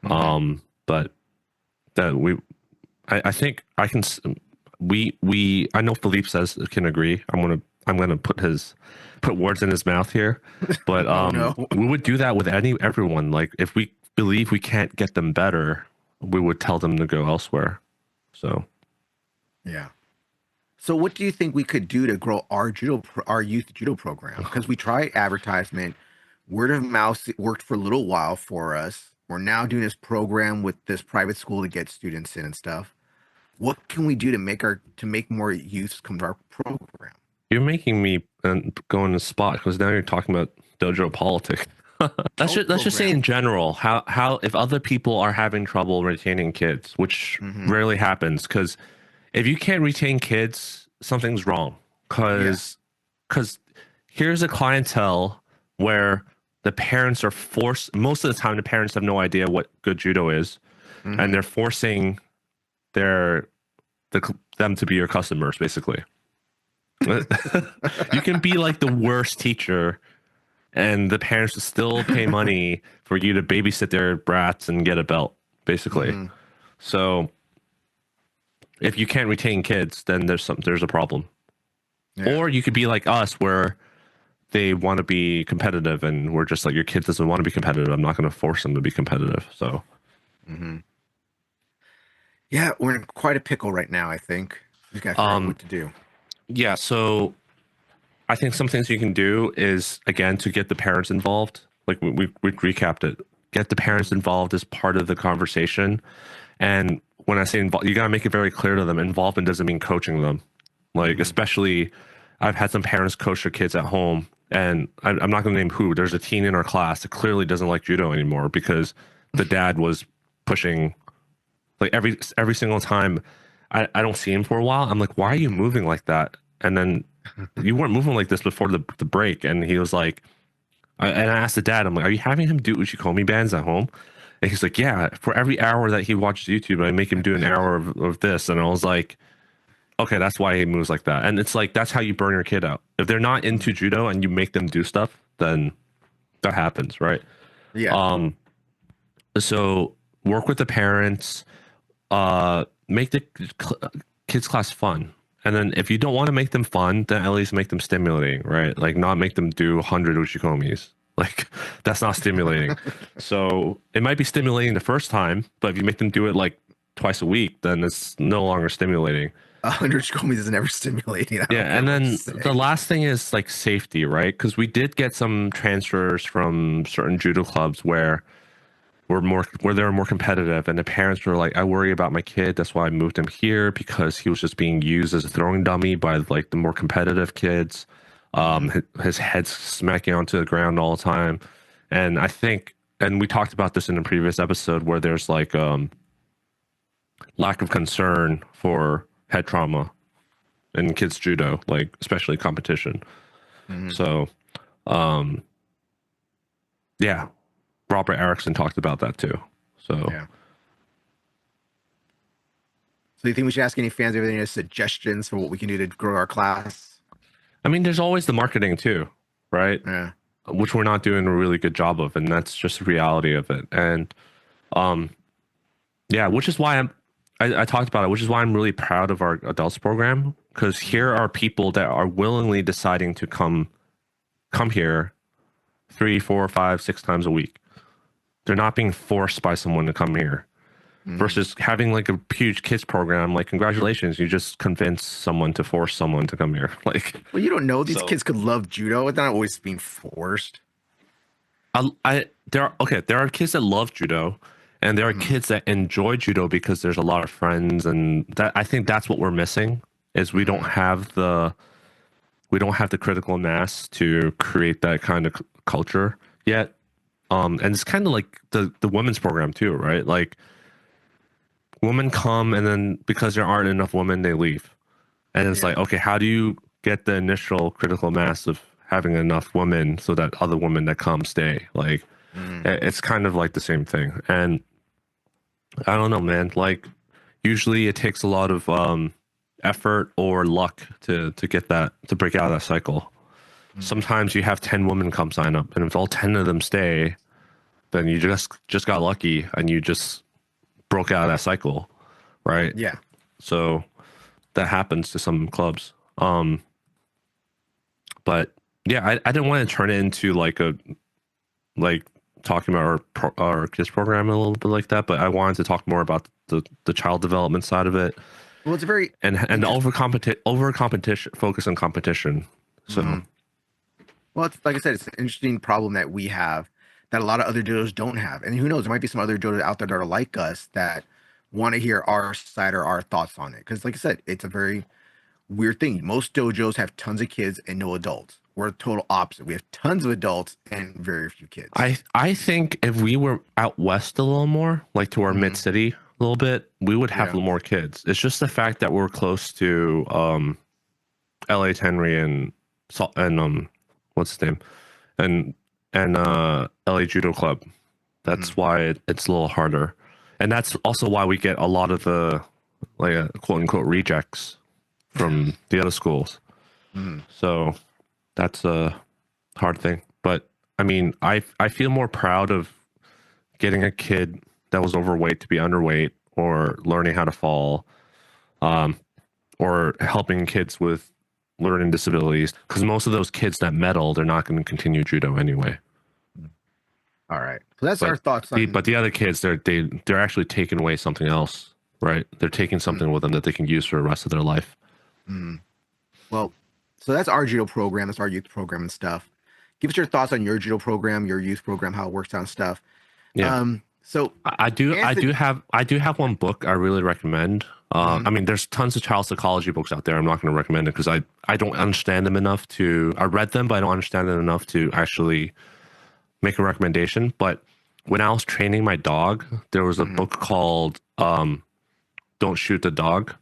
Mhm. But that I think I can. We I know Philippe says can agree. I'm gonna put words in his mouth here, but Oh no. we would do that with everyone. Like if we believe we can't get them better, we would tell them to go elsewhere. So Yeah. So, what do you think we could do to grow our youth judo program? Because we tried advertisement, word of mouth worked for a little while for us. We're now doing this program with this private school to get students in and stuff. What can we do to make more youths come to our program? you're making me go in the spot because now you're talking about dojo politics. Oh, Let's just say in program. general how if other people are having trouble retaining kids, which Mm-hmm. rarely happens, because if you can't retain kids, something's wrong. Yeah. Because here's a clientele where the parents are forced. Most of the time, the parents have no idea what good judo is, and Mm-hmm. they're forcing their them to be your customers, basically. You can be like the worst teacher and the parents will still pay money for you to babysit their brats and get a belt, basically. Mm-hmm. So if you can't retain kids, then there's a problem. Yeah. Or you could be like us, where they want to be competitive, and we're just like, your kid doesn't want to be competitive. I'm not going to force them to be competitive. So Mm-hmm. Yeah, we're in quite a pickle right now, I think. We gotta figure out um what to do. yeah, so I think some things you can do is, again, to get the parents involved. Like we recapped it. Get the parents Mm-hmm. involved as part of the conversation. And when I say involved, you gotta make it very clear to them. Involvement doesn't mean coaching them. Like Mm-hmm. especially, I've had some parents coach their kids at home, and I'm not gonna name who. There's a teen in our class that clearly doesn't like judo anymore because the dad was pushing like every single time. I don't see him for a while. I'm like, why are you moving like that? And then you weren't moving like this before the break. And he was like, and I asked the dad, I'm like, are you having him do Uchikomi bands at home? And he's like, yeah, for every hour that he watches YouTube, I make him do an hour of this. And I was like, okay, that's why he moves like that. And it's like, that's how you burn your kid out. If they're not into judo and you make them do stuff, then that happens, right? Yeah. Um, so work with the parents, make the kids class fun. And then if you don't want to make them fun, then at least make them stimulating, right? Like not make them do 100 uchikomis. Like that's not stimulating. So it might be stimulating the first time, but if you make them do it like twice a week, then it's no longer stimulating. 100 Shikomis is never stimulating. I don't Yeah, care and what you then the say. last thing is like safety, right? Because we did get some transfers from certain judo clubs where they were more competitive, and the parents were like, I worry about my kid, that's why I moved him here, because he was just being used as a throwing dummy by like the more competitive kids. Mm-hmm. His head's smacking onto the ground all the time. And I think, and we talked about this in a previous episode, where there's like lack of concern for head trauma. in kids judo, like especially competition. Mhm. So, um, yeah, Robert Erickson talked about that too. So, Yeah. So you think we should ask any fans if they have suggestions for what we can do to grow our class? I mean, there's always the marketing too, right? Yeah. Which we're not doing a really good job of, and that's just the reality of it. And um, yeah, which is why I talked about it, which is why I'm really proud of our adults program, because Mhm. here are people that are willingly deciding to come here 3, 4, 5, 6 times a week. They're not being forced by someone to come here. Mhm. Versus having like a huge kids program, like congratulations, you just convince someone to force someone to come here. Like, Well, you don't know. These so kids could love judo. It's not always being forced. there are kids that love judo, and there are Mhm. kids that enjoy judo because there's a lot of friends, and that I think that's what we're missing is Mhm. we don't have the critical mass to create that kind of culture yet. And it's kind of like the women's program too, right? Like women come and then because there aren't enough women, they leave. And it's like, Yeah. okay, how do you get the initial critical mass of having enough women so that other women that come stay? Like Mhm. it's kind of like the same thing. And I don't know, man. Like usually it takes a lot of effort or luck to get that to break out of that cycle. Mhm. Sometimes you have 10 women come sign up, and if all 10 of them stay, then you just got lucky and you just broke out of that cycle, right? Yeah. So that happens to some clubs. But yeah, I didn't want to turn it into like a like talking about our kids program a little bit like that, but I wanted to talk more about the child development side of it Well, it's a very and interesting. over competition focus on competition. So Well, it's like I said, it's an interesting problem that we have that a lot of other dodos don't have. And who knows, there might be some other dodos out there that are like us that want to hear our side or our thoughts on it. Because, like I said, it's a very weird thing. Most dojos have tons of kids and no adults. We're the total opposite. We have tons of adults and very few kids. I think if we were out west a little more, like to our mid Hmm. city a little bit, we would have Yeah. more kids. It's just the fact that we're close to LA Henry and what's his name and LA Judo Club. Hmm. That's why it's a little harder, and that's also why we get a lot of the like quote unquote rejects from the other schools. Hmm. So that's a hard thing. But I mean, I feel more proud of getting a kid that was overweight to be underweight, or learning how to fall, um, or helping kids with learning disabilities. Because most of those kids that medal, they're not going to continue judo anyway. All right. So that's our But thoughts on. the other kids, they're actually taking away something else, right? They're taking Mm, something with them that they can use for the rest of their life. mm. Well, so that's our judo program. That's our youth program and stuff. Give us your thoughts on your judo program, your youth program, how it works out and stuff. Yeah. So I do Anthony, have one book I really recommend. mhm, I mean, there's tons of child psychology books out there. I'm not going to recommend it because I don't understand them enough to. I read them, but I don't understand them enough to actually make a recommendation. But when I was training my dog, there was a mhm. book called "Don't Shoot the Dog,"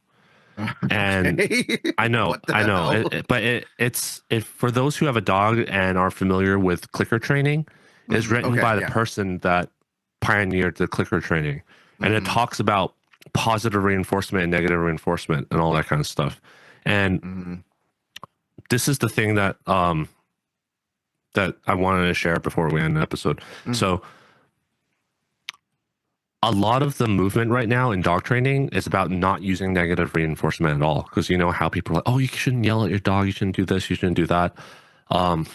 and Okay. What I the know, hell? but it's for those who have a dog and are familiar with clicker training, it's Mhm. written Okay, by the yeah. person that pioneered the clicker training, and it Mhm. talks about positive reinforcement and negative reinforcement and all that kind of stuff. And Mhm. this is the thing that I wanted to share before we end the episode. Mhm. So a lot of the movement right now in dog training is about not using negative reinforcement at all. Because you know how people are like, oh, you shouldn't yell at your dog, you shouldn't do this, you shouldn't do that. Um,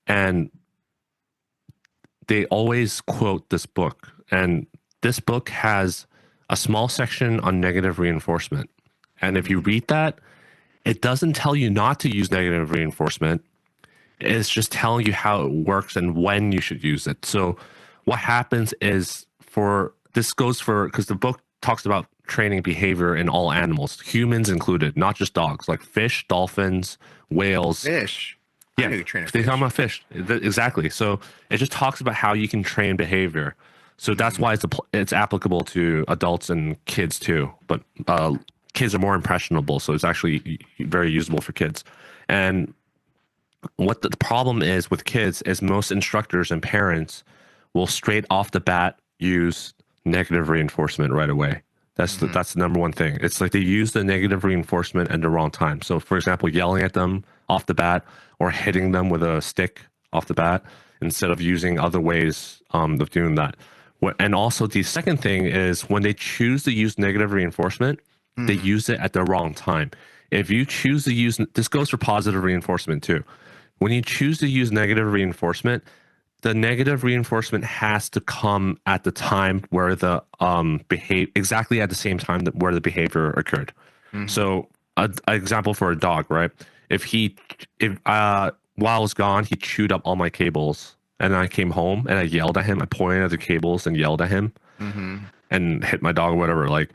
and they always quote this book. And this book has a small section on negative reinforcement. And if you Mhm. read that, it doesn't tell you not to use negative reinforcement. It's just telling you how it works and when you should use it. So what happens is for this goes for because the book talks about training behavior in all animals, humans included, not just dogs, like fish, dolphins, whales. Fish. I Yeah, know you train a they talk fish. about fish. Exactly. So it just talks about how you can train behavior. So that's Mhm. why it's applicable to adults and kids too. But kids are more impressionable, so it's actually very usable for kids. And what the problem is with kids is most instructors and parents will straight off the bat use negative reinforcement right away. That's the number one thing. It's like they use the negative reinforcement at the wrong time. So, for example, yelling at them off the bat or hitting them with a stick off the bat instead of using other ways of doing that. And also, the second thing is when they choose to use negative reinforcement, they use it at the wrong time. If you choose to use, this goes for positive reinforcement too. When you choose to use negative reinforcement, the negative reinforcement has to come at the time where the behave exactly at the same time that where the behavior occurred. So, an example for a dog, right? If while I was gone, he chewed up all my cables, and I came home and I yelled at him. I pointed at the cables and yelled at him, and hit my dog or whatever. Like,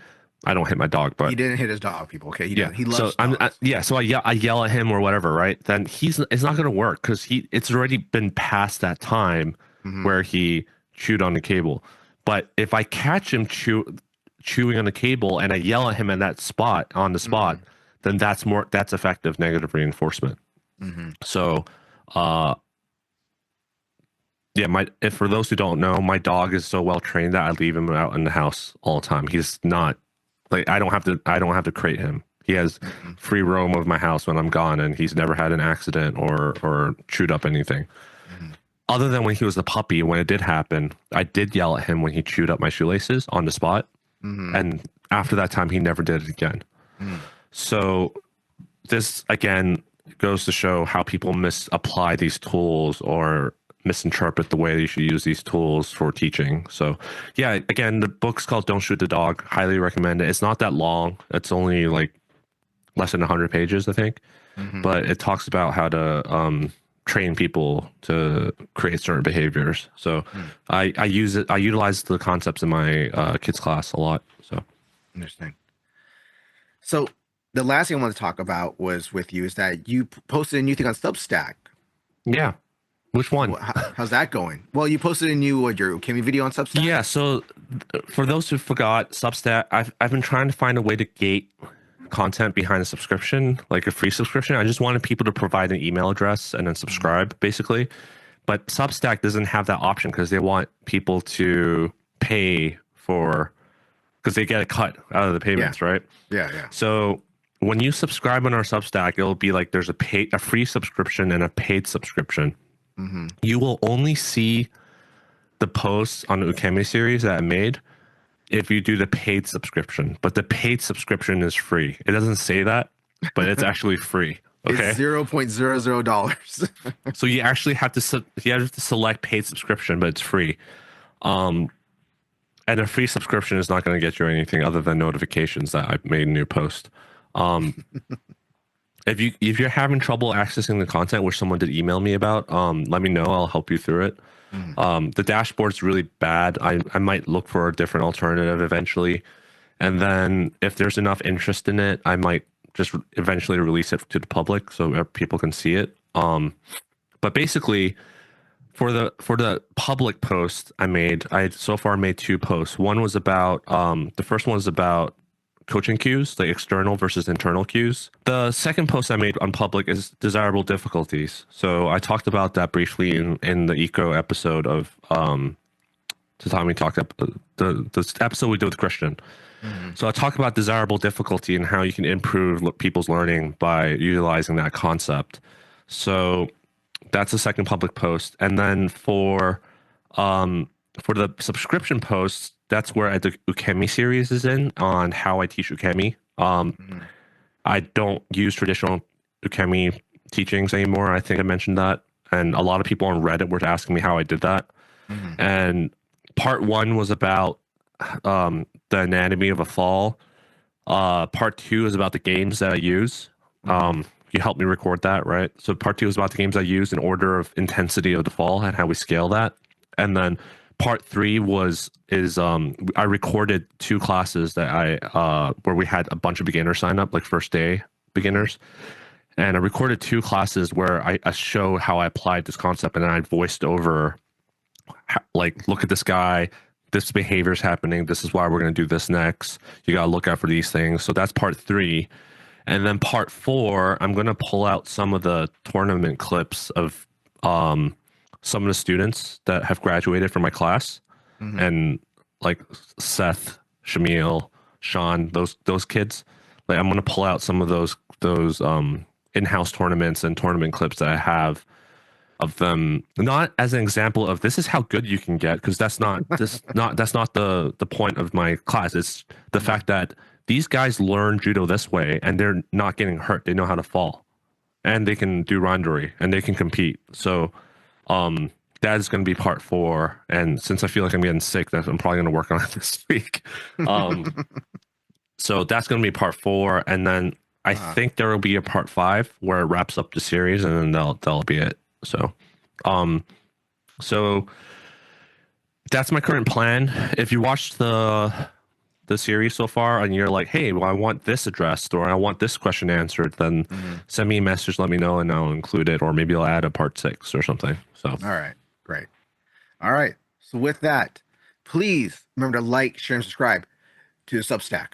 I don't hit my dog, but He didn't hit his dog, people. Okay, he yeah. didn't. He So loves dogs. so I yell at him or whatever, right? Then it's not gonna work because it's already been past that time where he chewed on the cable. But if I catch him chewing on the cable and I yell at him in that spot on the spot, then that's effective negative reinforcement. So yeah, if for those who don't know, my dog is so well trained that I leave him out in the house all the time. He's not like I don't have to crate him. He has free roam of my house when I'm gone, and he's never had an accident or chewed up anything. Other than when he was a puppy, when it did happen, I did yell at him when he chewed up my shoelaces on the spot. And after that time, he never did it again. So this again goes to show how people misapply these tools or misinterpret the way you should use these tools for teaching. So yeah, again, the book's called Don't Shoot the Dog. Highly recommend it. It's not that long. It's only like less than 100 pages, I think. But it talks about how to train people to create certain behaviors. So I use it. I utilize the concepts in my kids class a lot. So Interesting. So the last thing I want to talk about was with you is that you posted a new thing on Substack. yeah. Which one? How's that going? Well, you posted a new your Ukemi video on Substack. Yeah, so for those who forgot, Substack, I've been trying to find a way to gate content behind a subscription, like a free subscription. I just wanted people to provide an email address and then subscribe, basically. But Substack doesn't have that option because they want people to pay for, because they get a cut out of the payments, right? Yeah. So when you subscribe on our Substack, it'll be like there's a free subscription and a paid subscription. You will only see the posts on the Ukemi series that I made if you do the paid subscription. But the paid subscription is free. It doesn't say that, but it's actually free. Okay. It's $0.00. So you actually have to select paid subscription, but it's free. And a free subscription is not going to get you anything other than notifications that I made a new post. If you're having trouble accessing the content, which someone did email me about, let me know. I'll help you through it. The dashboard's really bad. I might look for a different alternative eventually. And then if there's enough interest in it, I might just eventually release it to the public so people can see it. But basically, for the public post I so far made 2 posts. One was about the first one was about coaching cues, like external versus internal cues. The second post I made on public is desirable difficulties. So I talked about that briefly in the eco episode of Tatami Talk, the episode we did with Christian. So I talk about desirable difficulty and how you can improve people's learning by utilizing that concept. So that's the second public post. And then for the subscription posts, that's where the Ukemi series is in on how I teach Ukemi. I don't use traditional Ukemi teachings anymore. I think I mentioned that. And a lot of people on Reddit were asking me how I did that. And part 1 was about the anatomy of a fall. Part 2 is about the games that I use. You helped me record that, right? So part 2 is about the games I use in order of intensity of the fall and how we scale that. And then part 3 is I recorded 2 classes that I where we had a bunch of beginners sign up, like first day beginners. And I recorded 2 classes where I show how I applied this concept, and then I voiced over, like, look at this guy, this behavior is happening. This is why we're going to do this next. You got to look out for these things. So that's part 3. And then part 4, I'm going to pull out some of the tournament clips of some of the students that have graduated from my class, and like Seth, Shamil, Sean, those kids. Like, I'm going to pull out some of those in-house tournaments and tournament clips that I have of them, not as an example of this is how good you can get, because that's not the point of my class. It's the fact that these guys learn judo this way and they're not getting hurt. They know how to fall, and they can do randori, and they can compete. So that is going to be part 4. And since I feel like I'm getting sick, that I'm probably going to work on it this week. So that's going to be part 4, and then I think there will be a part 5 where it wraps up the series, and then that'll be it. So, so that's my current plan. If you watched the series so far and you're like, hey, well, I want this addressed, or I want this question answered, then send me a message, let me know, and I'll include it, or maybe I'll add a part 6 or something. So, all right, great. All right. So with that, please remember to like, share, and subscribe to the Substack.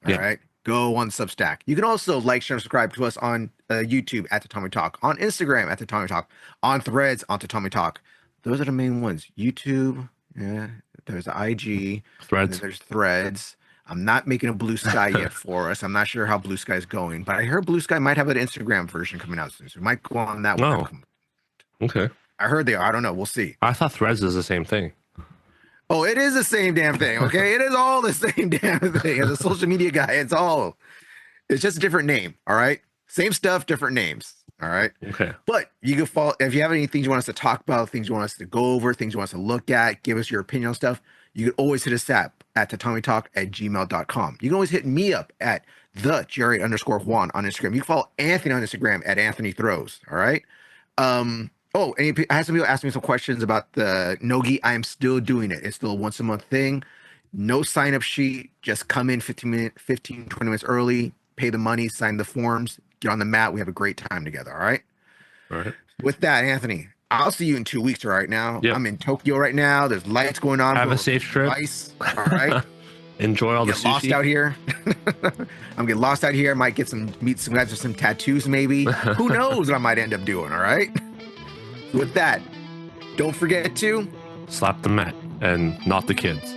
All right. Go on Substack. You can also like, share, and subscribe to us on YouTube at Tatami Talk, on Instagram at Tatami Talk, on Threads on Tatami Talk. Those are the main ones. YouTube, yeah. There's the IG, Threads. There's Threads. I'm not making a Blue Sky yet for us. I'm not sure how Blue Sky is going, but I heard Blue Sky might have an Instagram version coming out soon, so we might go on that one. Oh, okay. I heard they are. I don't know. We'll see. I thought Threads is the same thing. Oh, it is the same damn thing. Okay, it is all the same damn thing. As a social media guy, it's just a different name. All right, same stuff, different names. All right. Okay. But you can follow if you have any things you want us to talk about, things you want us to go over, things you want us to look at, give us your opinion on stuff. You can always hit us up at tatamitalk@gmail.com. You can always hit me up at @Jerry_Juan on Instagram. You can follow Anthony on Instagram at Anthony Throws. All right. Oh, and I had some people ask me some questions about the Nogi. I am still doing it. It's still a once a month thing. No sign up sheet. Just come in 15, 20 minutes early, pay the money, sign the forms, get on the mat. We have a great time together. All right. All right. With that, Anthony, I'll see you in 2 weeks right now. Yep. I'm in Tokyo right now. There's lights going on. Have a safe trip. Ice. All right. Enjoy all the Get lost sushi. out here. I'm getting lost out here. Might meet some guys with some tattoos, maybe. Who knows what I might end up doing, all right? With that, don't forget to slap the mat and not the kids.